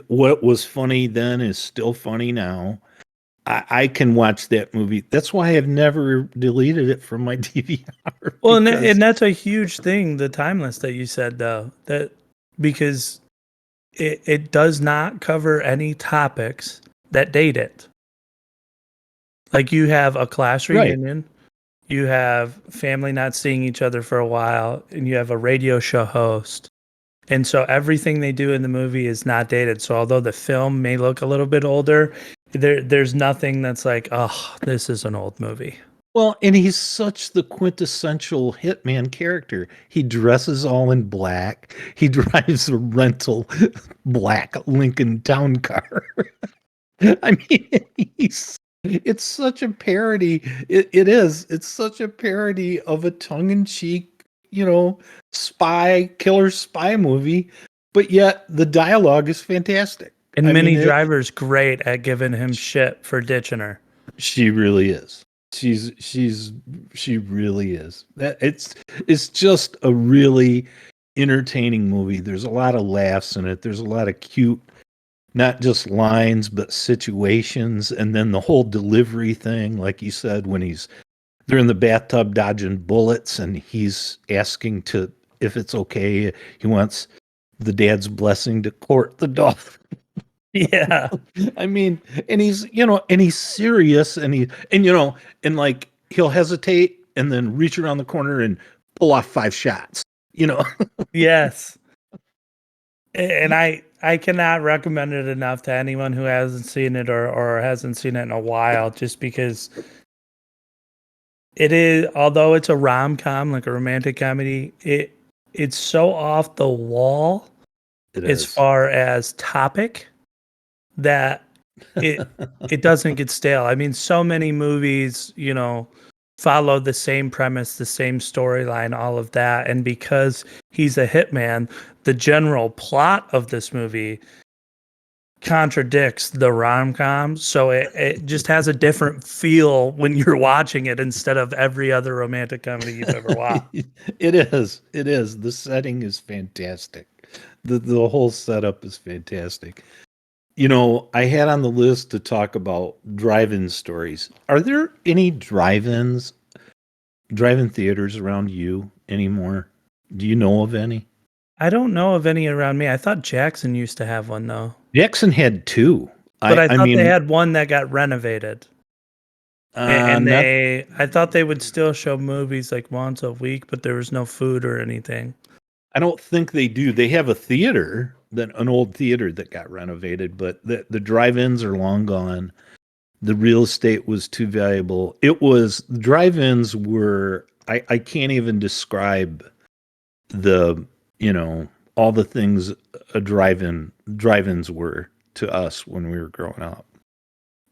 what was funny then is still funny now. I can watch that movie. That's why I've never deleted it from my DVR Well, because and that's a huge thing, the timeless that you said though, that because it does not cover any topics that date it. Like you have a class right. reunion, you have family not seeing each other for a while, and you have a radio show host. And so everything they do in the movie is not dated. So although the film may look a little bit older, there's nothing that's like, oh, this is an old movie. Well, and he's such the quintessential hitman character. He dresses all in black. He drives a rental black Lincoln Town car. I mean, it's such a parody. It is. It's such a parody of a tongue-in-cheek, killer spy movie, but yet the dialogue is fantastic. And I mean, Minnie Driver's great at giving him shit for ditching her. she really is. She really is. That it's just a really entertaining movie. There's a lot of laughs in it. There's a lot of cute, not just lines, but situations, and then the whole delivery thing, like you said, when they're in the bathtub dodging bullets, and he's asking to if it's okay. He wants the dad's blessing to court the dog. Yeah. I mean, and he's serious, and like he'll hesitate and then reach around the corner and pull off 5 shots. You know, Yes. And I cannot recommend it enough to anyone who hasn't seen it or hasn't seen it in a while, just because it is, although it's a rom-com, like a romantic comedy, it's so off the wall It as is. far as topic that it it doesn't get stale. I mean, so many movies, follow the same premise, the same storyline, all of that. And because he's a hitman, the general plot of this movie contradicts the rom-com. So it just has a different feel when you're watching it instead of every other romantic comedy you've ever watched. It is. It is. The setting is fantastic. The whole setup is fantastic. I had on the list to talk about drive-in stories. Are there any drive-in theaters around you anymore? Do you know of any? I don't know of any around me. I thought Jackson used to have one though. Jackson had two. But I I thought they mean, had one that got renovated. And not. I thought they would still show movies like once a week, but there was no food or anything. I don't think they do. They have a theater, an old theater that got renovated, but the drive-ins are long gone. The real estate was too valuable. The drive-ins were. I can't even describe the all the things a drive-ins were to us when we were growing up.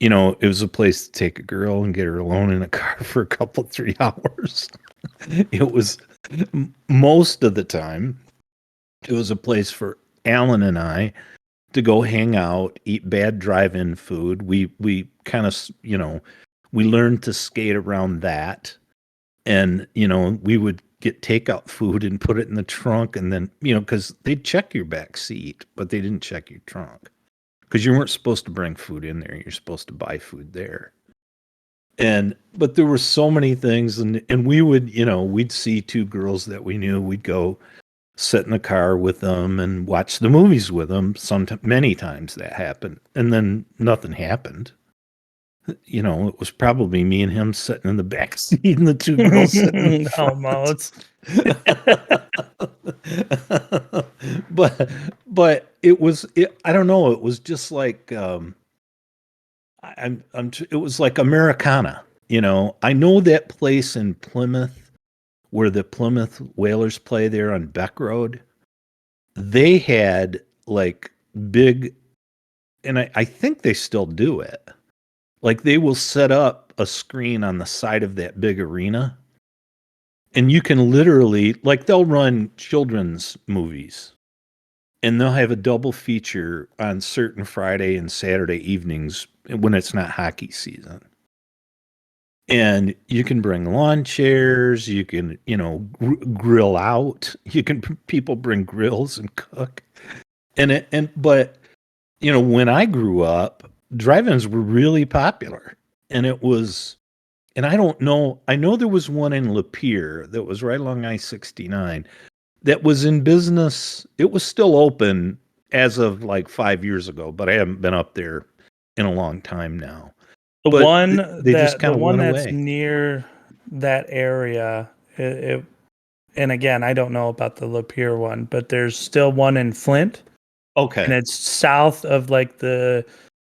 It was a place to take a girl and get her alone in a car for a couple 3 hours. It was most of the time it was a place for Alan and I to go hang out, eat bad drive-in food. We kind of, we learned to skate around that. And, we would get takeout food and put it in the trunk, and then, because they'd check your back seat, but they didn't check your trunk. Because you weren't supposed to bring food in there. You're supposed to buy food there. But there were so many things, and we would, we'd see two girls that we knew. We'd go sit in the car with them and watch the movies with them. Many times that happened, and then nothing happened. It was probably me and him sitting in the back seat, and the two girls sitting in front. but it was. I don't know. It was just like it was like Americana. I know that place in Plymouth where the Plymouth Whalers play there on Beck Road. They had like big, and I think they still do it. Like they will set up a screen on the side of that big arena, and you can literally, like, they'll run children's movies, and they'll have a double feature on certain Friday and Saturday evenings when it's not hockey season. And you can bring lawn chairs, you can, grill out. People bring grills and cook. But when I grew up, drive-ins were really popular. And I don't know, I know there was one in Lapeer that was right along I-69 that was in business. It was still open as of like 5 years ago, but I haven't been up there in a long time now. The But one they just kind the of one went that's away. near that area, and again, I don't know about the Lapeer one, but there's still one in Flint, and Okay. it's south of like the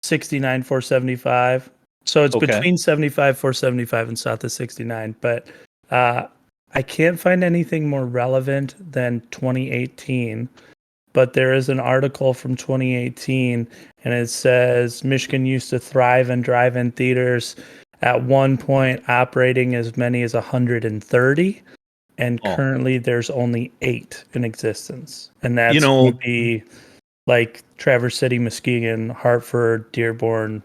69 475. So it's Okay. between 75 475 and south of 69. But I can't find anything more relevant than 2018. But there is an article from 2018, and it says Michigan used to thrive in drive-in theaters, at one point operating as many as 130, and Oh, currently there's only 8 in existence. And that's you going know, to be like Traverse City, Muskegon, Hartford, Dearborn,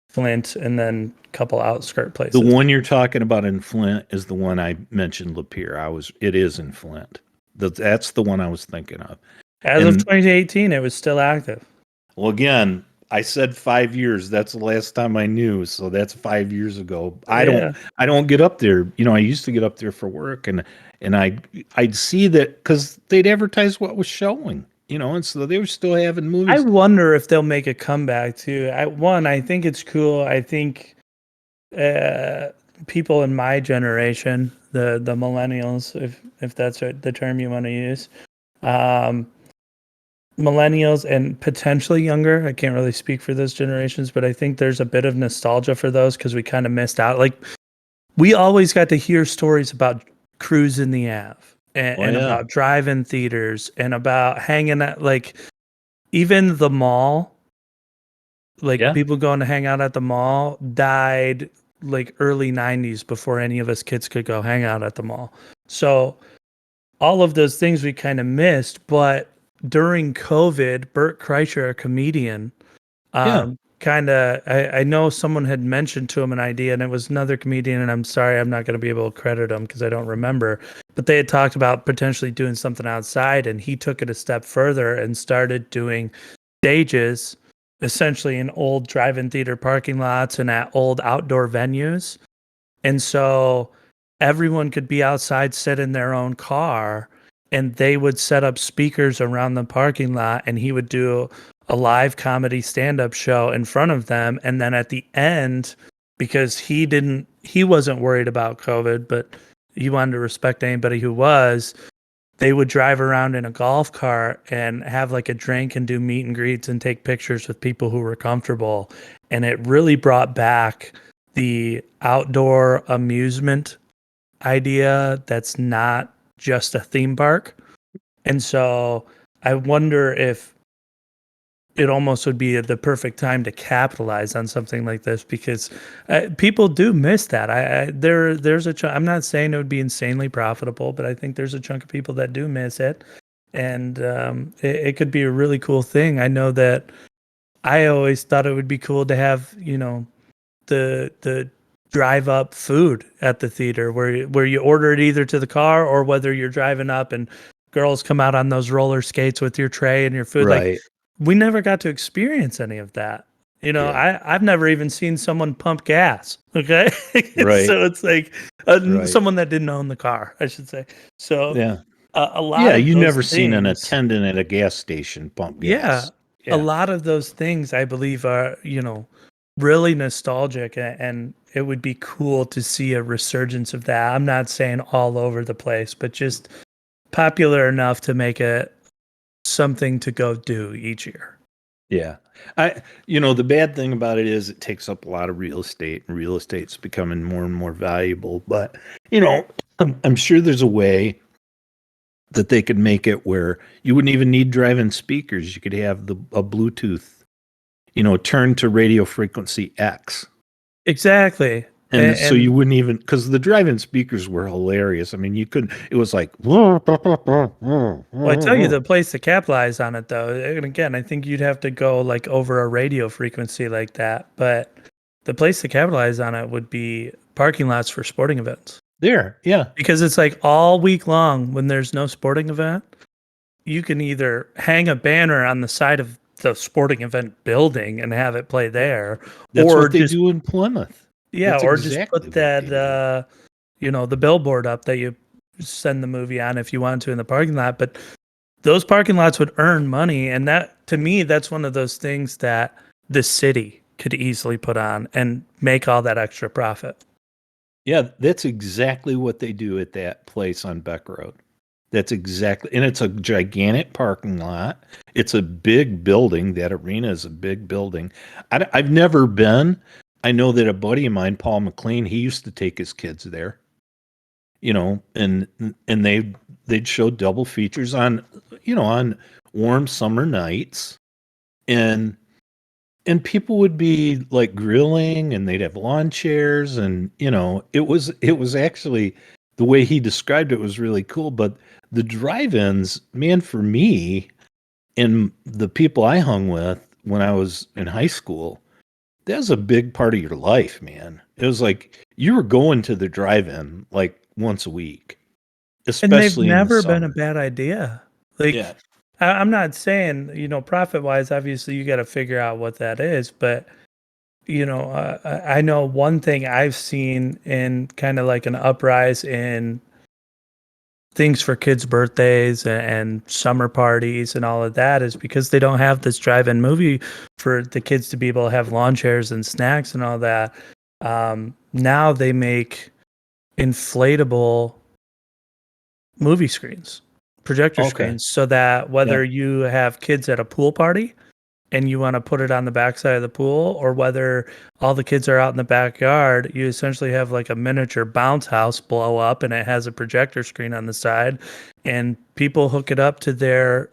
Flint, and then a couple outskirt the places. one you're talking about in Flint is the one I mentioned, Lapeer. It is in Flint. That's the one I was thinking of. As of And 2018, it was still active. well, again, I said 5 years. That's the last time I knew. So that's 5 years ago. Yeah. I don't get up there. I used to get up there for work, and I'd see that because they'd advertise what was showing, and so they were still having I movies. wonder if they'll make a comeback too. I think it's cool. I think people in my generation, the millennials, if that's the term you want to use, um, millennials and potentially younger. I can't really speak for those generations, but I think there's a bit of nostalgia for those because we kind of missed out. Like we always got to hear stories about Cruise in the Ave Oh and yeah. about drive-in theaters and about hanging at like even the mall, like Yeah. people going to hang out at the mall died like early 90s before any of us kids could go hang out at the mall. So all of those things we kind of missed, but during COVID, Bert Kreischer, a comedian, Yeah. kind of, I know someone had mentioned to him an idea, and it was another comedian, and I'm sorry, I'm not going to be able to credit him because I don't remember, but they had talked about potentially doing something outside, and he took it a step further and started doing stages, essentially in old drive-in theater parking lots and at old outdoor venues. And so everyone could be outside, sit in their own car, and they would set up speakers around the parking lot, and he would do a live comedy stand-up show in front of them. And then at the end, because he wasn't worried about COVID, but he wanted to respect anybody who was, they would drive around in a golf cart and have like a drink and do meet and greets and take pictures with people who were comfortable. And it really brought back the outdoor amusement idea that's not just a theme park. And so I wonder if it almost would be the perfect time to capitalize on something like this because people do miss that. There's a chunk. I'm not saying it would be insanely profitable, but I think there's a chunk of people that do miss it, and it could be a really cool thing. I know that I always thought it would be cool to have the drive up food at the theater where you order it either to the car or whether you're driving up and girls come out on those roller skates with your tray and your food. Like Right. we never got to experience any of that. Yeah. I've never even seen someone pump gas. Okay. Right. So it's like Right. someone that didn't own the car, I should say. So Yeah. a lot Yeah. of You those never seen an things, attendant at a gas station pump yeah, gas. a Yeah. lot of those things I believe are, really nostalgic and it would be cool to see a resurgence of that. I'm not saying all over the place, but just popular enough to make it something to go do each year. Yeah. The bad thing about it is it takes up a lot of real estate and real estate's becoming more and more valuable. But, I'm sure there's a way that they could make it where you wouldn't even need drive-in speakers. You could have a Bluetooth, turn to radio frequency X. Exactly. And so you wouldn't even, because the drive-in speakers were hilarious. I mean, you couldn't, it was like, Well, I tell you, the place to capitalize on it, though, and again, I think you'd have to go like over a radio frequency like that. But the place to capitalize on it would be parking lots for sporting events. there. Yeah. Because it's like all week long when there's no sporting event, you can either hang a banner on the side of the sporting event building and have it play there, That's or what they just, do in Plymouth. yeah, That's or just exactly put what that, they do. the billboard up that you send the movie on if you want to in the parking lot. But those parking lots would earn money. And that, to me, that's one of those things that the city could easily put on and make all that extra profit. Yeah, that's exactly what they do at that place on Beck Road. That's exactly, and it's a gigantic parking lot. It's a big building. That arena is a big building. I've never been. I know that a buddy of mine, Paul McLean, he used to take his kids there. And they'd show double features on warm summer nights, and people would be like grilling, and they'd have lawn chairs, and it was actually, the way he described it was really cool. But the drive-ins, man, for me and the people I hung with when I was in high school, that was a big part of your life, man. It was like you were going to the drive-in like once a week, And they've especially in the never been a summer. bad idea. Like, Yeah. I'm not saying, profit wise, obviously you got to figure out what that is. But, I know one thing I've seen in kind of like an uprise in things for kids' birthdays and summer parties and all of that is because they don't have this drive-in movie for the kids to be able to have lawn chairs and snacks and all that. Now they make inflatable movie screens, projector Okay. screens, so that Yeah. whether you have kids at a pool party and you want to put it on the backside of the pool, or whether all the kids are out in the backyard, you essentially have like a miniature bounce house blow up and it has a projector screen on the side, and people hook it up to their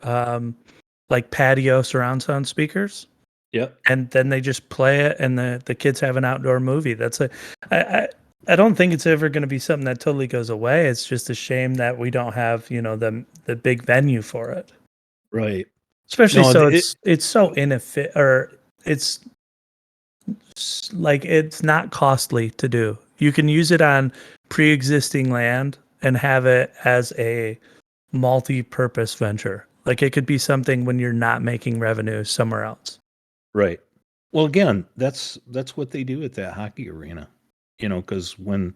like patio surround sound speakers. Yep. And then they just play it, and the kids have an outdoor movie. I don't think it's ever going to be something that totally goes away. It's just a shame that we don't have, the big venue for it. Right. Especially No, so it's so inefficient, or it's like it's not costly to do. You can use it on pre-existing land and have it as a multi-purpose venture. Like it could be something when you're not making revenue somewhere else. right. Well, again, that's what they do at that hockey arena. Because when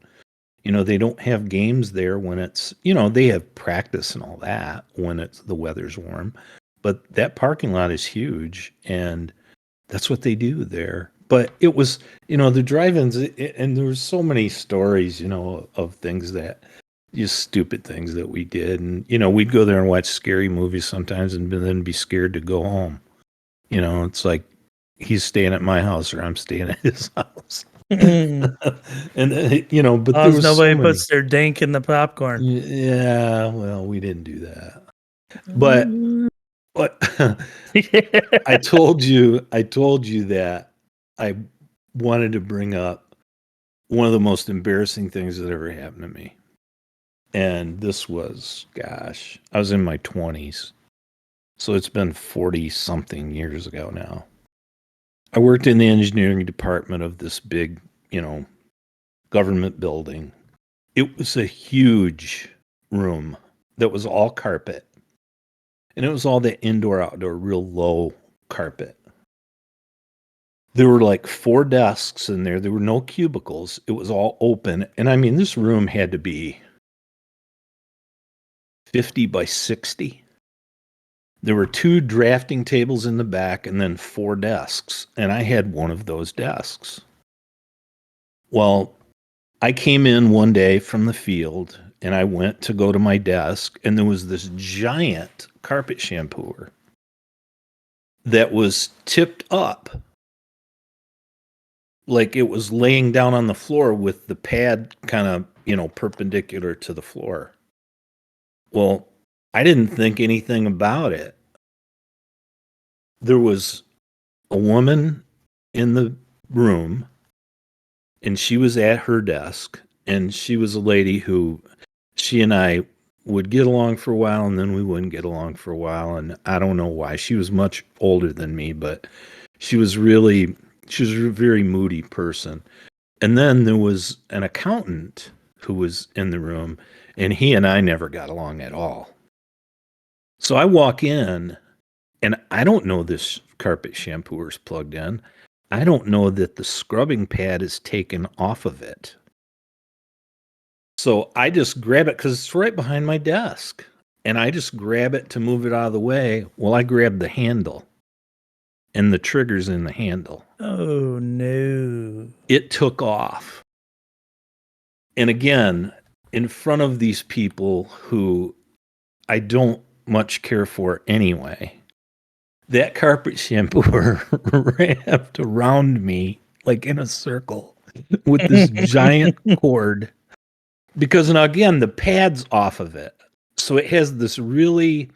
they don't have games there when it's they have practice and all that when it's the weather's warm, but that parking lot is huge, and that's what they do there. But it was the drive-ins, and there were so many stories of things that just stupid things that we did, and we'd go there and watch scary movies sometimes and then be scared to go home. It's like he's staying at my house or I'm staying at his house. And but there was nobody so many. puts their dink in the popcorn. Yeah, well, we didn't do that. But I told you that I wanted to bring up one of the most embarrassing things that ever happened to me. And this was, gosh, I was in my 20s. So it's been 40 something years ago now. I worked in the engineering department of this big, government building. It was a huge room that was all carpet. And it was all the indoor, outdoor, real low carpet. There were like 4 desks in there. There were no cubicles. It was all open. And I mean, this room had to be 50 by 60. There were 2 drafting tables in the back and then 4 desks. And I had one of those desks. Well, I came in one day from the field and I went to go to my desk, and there was this giant carpet shampooer that was tipped up like it was laying down on the floor with the pad kind of, perpendicular to the floor. Well, I didn't think anything about it. There was a woman in the room, and she was at her desk, and she was a lady who she and I would get along for a while, and then we wouldn't get along for a while, and I don't know why. She was much older than me, but she was a very moody person. And then there was an accountant who was in the room, and he and I never got along at all. So I walk in, and I don't know this carpet shampooer is plugged in. I don't know that the scrubbing pad is taken off of it. So I just grab it because it's right behind my desk. And I just grab it to move it out of the way. Well, I grab the handle. And the trigger's in the handle. Oh, no. It took off. And again, in front of these people who I don't much care for anyway, that carpet shampooer wrapped around me like in a circle with this giant cord. Because now again, the pad's off of it. So it has this really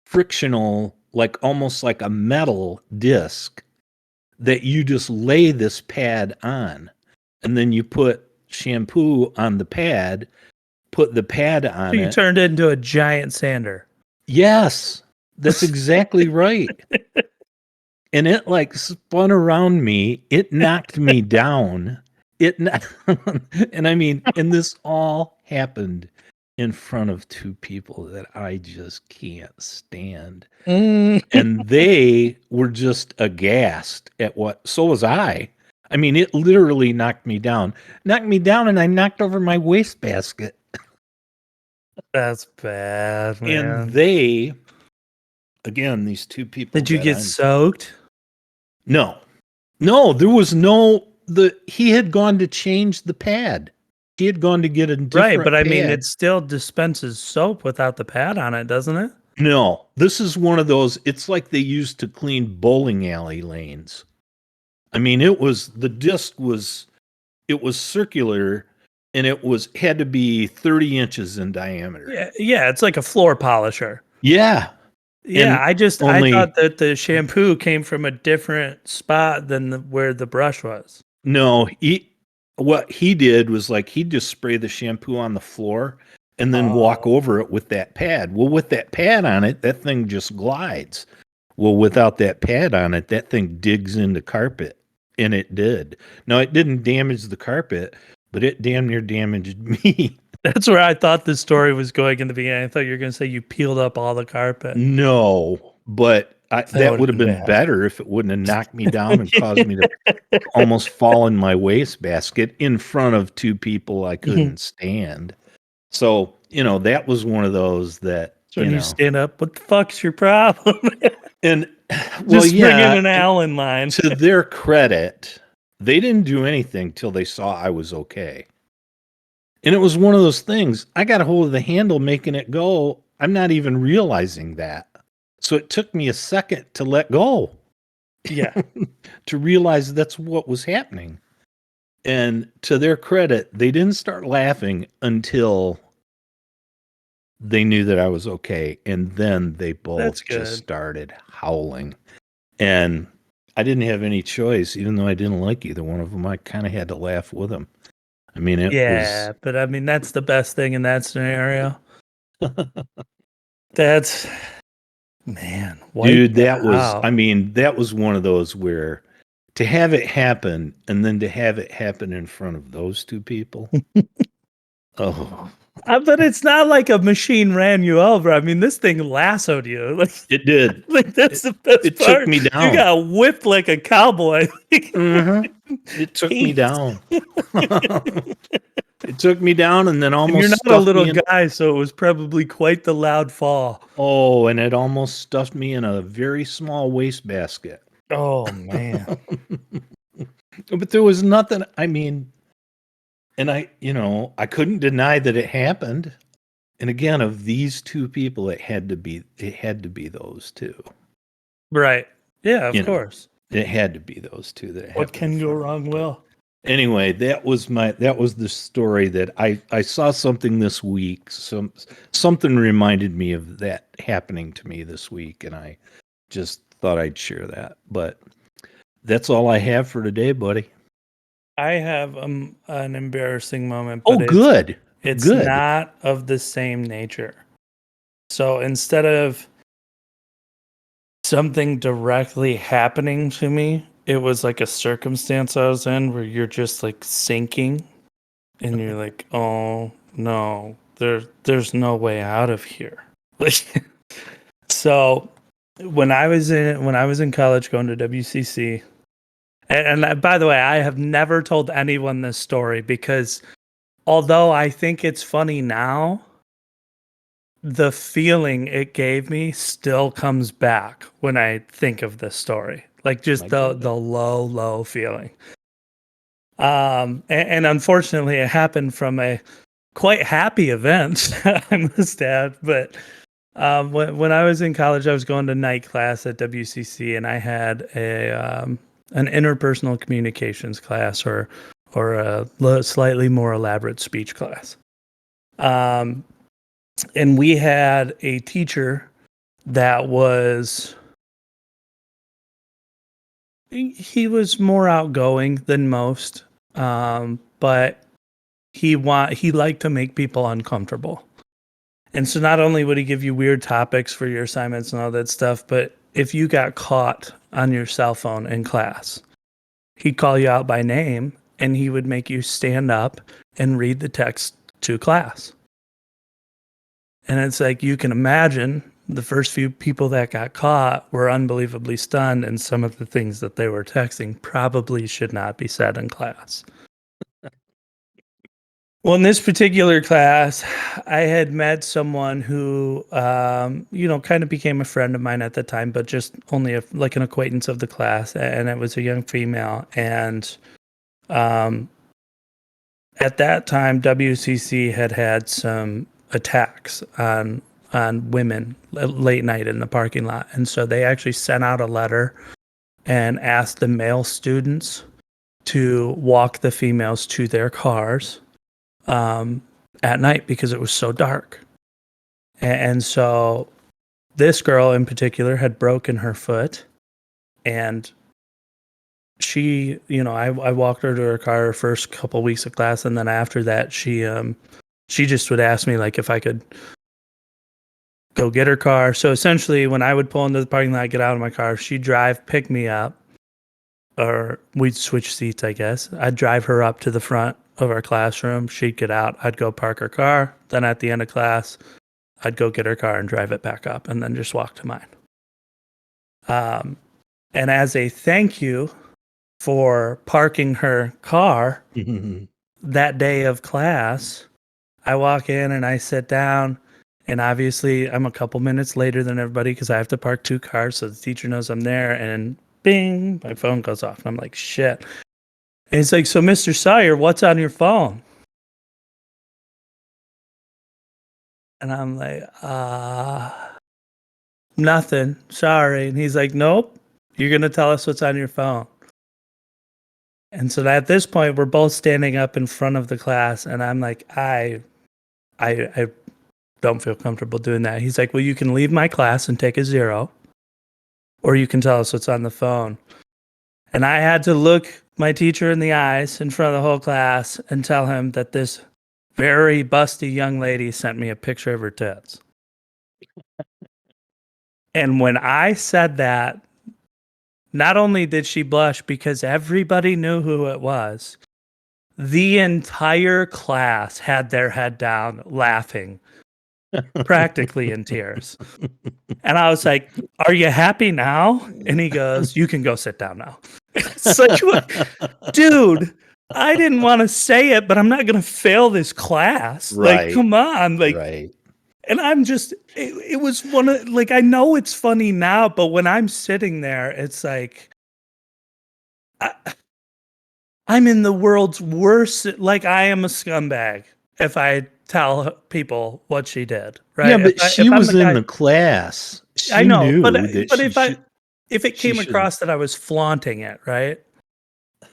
frictional, like almost like a metal disc that you just lay this pad on. And then you put shampoo on the pad, put the pad on So you turned it into a giant sander. Yes, that's exactly right. And it like spun around me. It knocked me down. And I mean, and this all happened in front of 2 people that I just can't stand. And they were just aghast at what, so was I. I mean, it literally knocked me down, and I knocked over my wastebasket. That's bad, man. And they, again, these 2 people. Did you get soaked? No, there was he had gone to change the pad. He had gone to get a different right, but I mean, pad. it still dispenses soap without the pad on it, doesn't it? No, this is one of those. It's like they used to clean bowling alley lanes. I mean, the disc was it was circular, and it was had to be 30 inches in diameter. Yeah, it's like a floor polisher. Yeah, Yeah, and I only thought that the shampoo came from a different spot than where the brush was. no. What he did was like he'd just spray the shampoo on the floor and then walk Oh, over it with that pad. Well, with that pad on it, that thing just glides. Well, without that pad on it, that thing digs into carpet, and it did. Now, it didn't damage the carpet, but it damn near damaged me. that's where I thought the story was going in the beginning. I thought you were going to say you peeled up all the carpet. No, but That that would have would have been been bad. better if it wouldn't have knocked me down and caused me to almost fall in my wastebasket in front of two people I couldn't stand. So, that was one of those that, So when you stand up, what the fuck's your problem? and well, Just bring in yeah, an Allen line. to their credit, they didn't do anything till they saw I was okay. And it was one of those things. I got a hold of the handle making it go. I'm not even realizing that. So it took me a second to let go Yeah, to realize that's what was happening. And to their credit, they didn't start laughing until they knew that I was okay. And then they that's both just good. started howling. And I didn't have any choice, even though I didn't like either one of them. I kind of had to laugh with them. I mean, it was, Yeah, but I mean that's the best thing in that scenario. That's man, wipe dude, that I out. mean, that was one of those where to have it happen and then to have it happen in front of those two people. Oh, But it's not like a machine ran you over. I mean, this thing lassoed you. it did. Like that's It, the best it took part. me You down. got whipped like a cowboy. Hmm. It took me Peace. down. It took me down and then And you're almost not a stuffed little me in. guy, so it was probably quite the loud fall. Oh, and it almost stuffed me in a very small wastebasket. Oh man. But there was nothing. I mean, and I couldn't deny that it happened. And again, of these two people, it had to be those two. Right. Yeah, of You know, course. it had to be those two that What happened in can go front of me. wrong But will. anyway, that was the story that I saw something this week. Something reminded me of that happening to me this week, and I just thought I'd share that. But that's all I have for today, buddy. I have an embarrassing moment, Oh, but good, it's good. not of the same nature. So instead of something directly happening to me, it was like a circumstance I was in where you're just like sinking and you're like, "Oh, no. There's no way out of here." Like so when I was in college going to WCC, by the way, I have never told anyone this story because although I think it's funny now, the feeling it gave me still comes back when I think of this story. Like just I the get it. the low feeling. And unfortunately it happened from a quite happy event, I must add. But when I was in college, I was going to night class at WCC, and I had an interpersonal communications class, or a slightly more elaborate speech class. Um, and we had a teacher that he was more outgoing than most, but he liked to make people uncomfortable. And so not only would he give you weird topics for your assignments and all that stuff, but if you got caught on your cell phone in class, he'd call you out by name and he would make you stand up and read the text to class. And it's like you can imagine the first few people that got caught were unbelievably stunned, and some of the things that they were texting probably should not be said in class. Well, in this particular class, I had met someone who, kind of became a friend of mine at the time, but just only like an acquaintance of the class, and it was a young female. And um, at that time, WCC had some attacks on on women late night in the parking lot. And so they actually sent out a letter and asked the male students to walk the females to their cars at night because it was so dark. And so this girl in particular had broken her foot, and she, I walked her to her car her first couple weeks of class, and then after that, she just would ask me like if I could go get her car. So essentially, when I would pull into the parking lot, get out of my car, she'd drive, pick me up, or we'd switch seats, I guess. I'd drive her up to the front of our classroom. She'd get out. I'd go park her car. Then at the end of class, I'd go get her car and drive it back up, and then just walk to mine. And as a thank you for parking her car that day of class, I walk in and I sit down, and obviously I'm a couple minutes later than everybody because I have to park 2 cars, so the teacher knows I'm there, and bing, my phone goes off, and I'm like, shit. And he's like, so Mr. Sawyer, what's on your phone? And I'm like, nothing, sorry. And he's like, nope, you're going to tell us what's on your phone. And so at this point, we're both standing up in front of the class, and I'm like, I don't feel comfortable doing that. He's like, well, you can leave my class and take a 0, or you can tell us what's on the phone. And I had to look my teacher in the eyes in front of the whole class and tell him that this very busty young lady sent me a picture of her tits. And when I said that, not only did she blush because everybody knew who it was, the entire class had their head down laughing, practically in tears. And I was like, are you happy now? And he goes, you can go sit down now. It's like, dude, I didn't want to say it, but I'm not going to fail this class. Right. Like, come on. Like, right. And I'm just, it was one of, like, I know it's funny now, but when I'm sitting there, it's like, I'm in the world's worst, like, I am a scumbag if I tell people what she did, right? Yeah, but she was in the class. I She know, knew but that if it came across that I was flaunting it, right?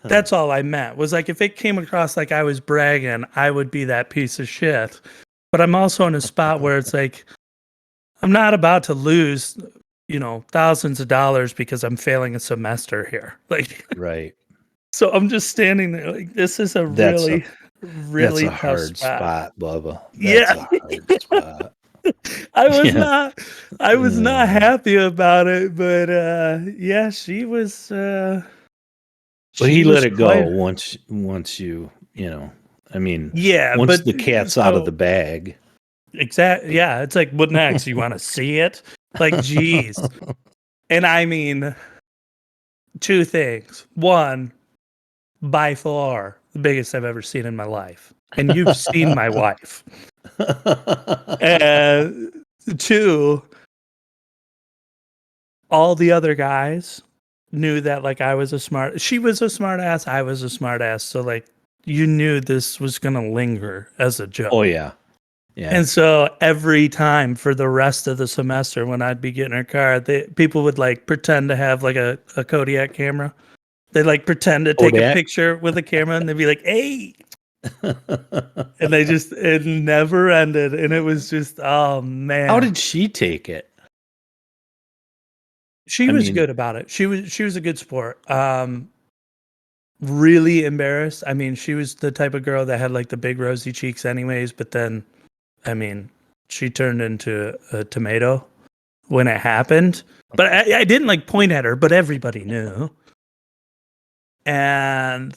That's all I meant. Was like, if it came across like I was bragging, I would be that piece of shit. But I'm also in a spot where it's like, I'm not about to lose, thousands of dollars because I'm failing a semester here. Like, right. So I'm just standing there like, this is a really, really that's a tough hard spot, Bubba. That's Yeah. a hard spot. I was not happy about it, but yeah, she was but he let it go once you, I mean, yeah, once but the cat's out of the bag. Exactly. Yeah, it's like, what next? You want to see it? Like, geez. And I mean, 2 things. One, by far the biggest I've ever seen in my life, and you've seen my wife. And 2, all the other guys knew that, like, she was a smart ass, I was a smart ass, so like you knew this was gonna linger as a joke. Oh yeah. And so every time for the rest of the semester when I'd be getting her car, people would like pretend to have like a Kodiak camera. They like pretend to take a picture with a camera, and they'd be like, hey. And it never ended. And it was just, oh man. How did she take it? She was good about it. She was a good sport. Really embarrassed. I mean, she was the type of girl that had like the big rosy cheeks anyways, but then, I mean, she turned into a tomato when it happened. But I didn't like point at her, but everybody knew. And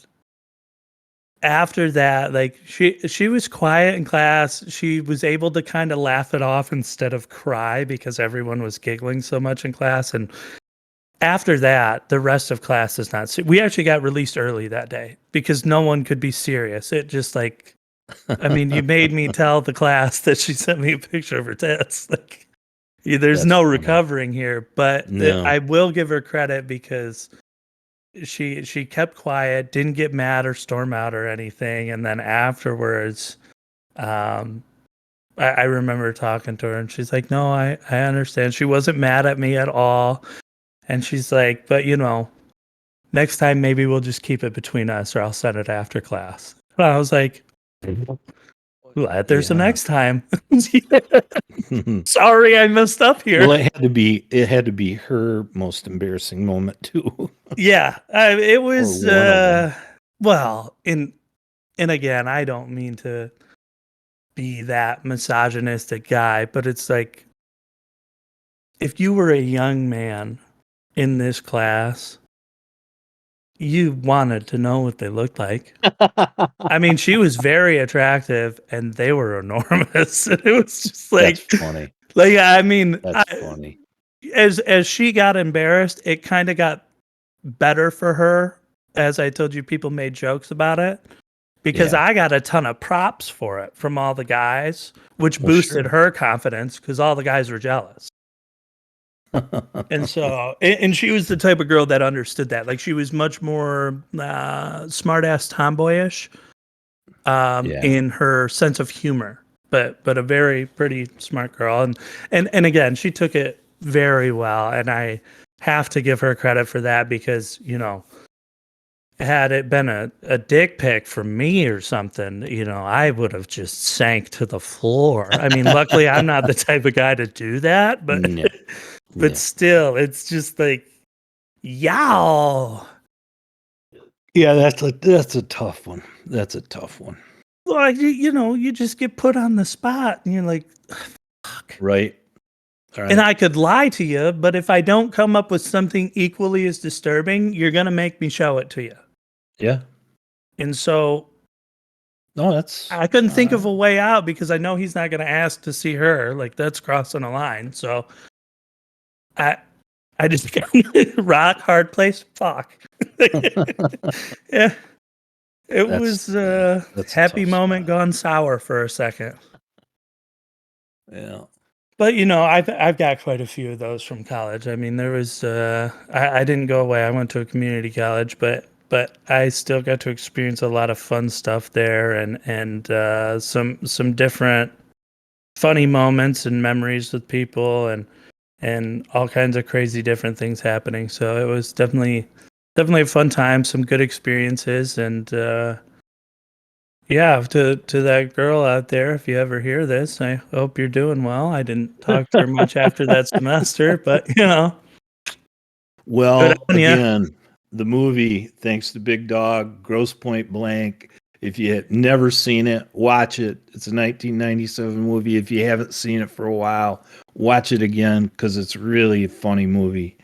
after that, like she was quiet in class. She was able to kind of laugh it off instead of cry because everyone was giggling so much in class. And after that, the rest of class is not. We actually got released early that day because no one could be serious. It just like, I mean, you made me tell the class that she sent me a picture of her tits. Like, there's no recovering here. But I will give her credit because she kept quiet, didn't get mad or storm out or anything, and then afterwards, I remember talking to her, and she's like, "No, I understand." She wasn't mad at me at all, and she's like, "But next time maybe we'll just keep it between us, or I'll send it after class." And I was like, "Glad there's a next time." Sorry, I messed up here. Well, it had to be her most embarrassing moment too. Yeah, it was. Or one of them. Well, and again, I don't mean to be that misogynistic guy, but it's like if you were a young man in this class, you wanted to know what they looked like. I mean, she was very attractive and they were enormous. And it was just That's like, funny. like I mean, That's funny. as she got embarrassed, it kind of got better for her. As I told you, people made jokes about it because Yeah. I got a ton of props for it from all the guys, which Well, boosted sure. her confidence because all the guys were jealous. And so, and she was the type of girl that understood that. Like she was much more smart ass tomboyish Yeah. in her sense of humor, but a very pretty smart girl. And again, she took it very well, and I have to give her credit for that because had it been a dick pic from me or something, I would have just sank to the floor. I mean, luckily I'm not the type of guy to do that, but Yeah. but Yeah. still, it's just like, yow. Yeah, that's a tough one. That's a tough one. Like you just get put on the spot, and you're like, fuck. Right. All right. And I could lie to you, but if I don't come up with something equally as disturbing, you're gonna make me show it to you. Yeah. And so No, that's I couldn't think of a way out because I know he's not gonna ask to see her. Like that's crossing a line. So I I just rock hard place. Fuck. Yeah. It was that's a happy tough moment spot. gone sour for a second. Yeah. But I've got quite a few of those from college. I mean, there was I didn't go away. I went to a community college, but I still got to experience a lot of fun stuff there, and some different funny moments and memories with people, and all kinds of crazy different things happening. So it was definitely a fun time, some good experiences, and yeah, to that girl out there, if you ever hear this, I hope you're doing well. I didn't talk to her much after that semester, but good Well, on you. again, the movie, thanks to Big Dog, Gross Point Blank. If you had never seen it, watch it. It's a 1997 movie. If you haven't seen it for a while, watch it again because it's really a funny movie.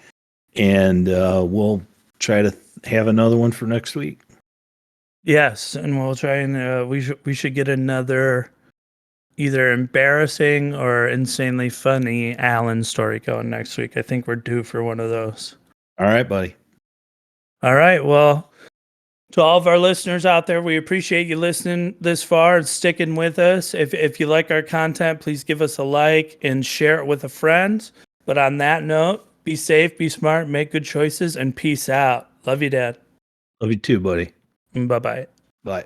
And we'll try to have another one for next week. Yes, and we'll try and we should get another either embarrassing or insanely funny Alan story going next week. I think we're due for one of those. All right, buddy. All right, well, to all of our listeners out there, we appreciate you listening this far and sticking with us. If you like our content, please give us a like and share it with a friend. But on that note, be safe, be smart, make good choices, and peace out. Love you, Dad. Love you too, buddy. Bye-bye. Bye.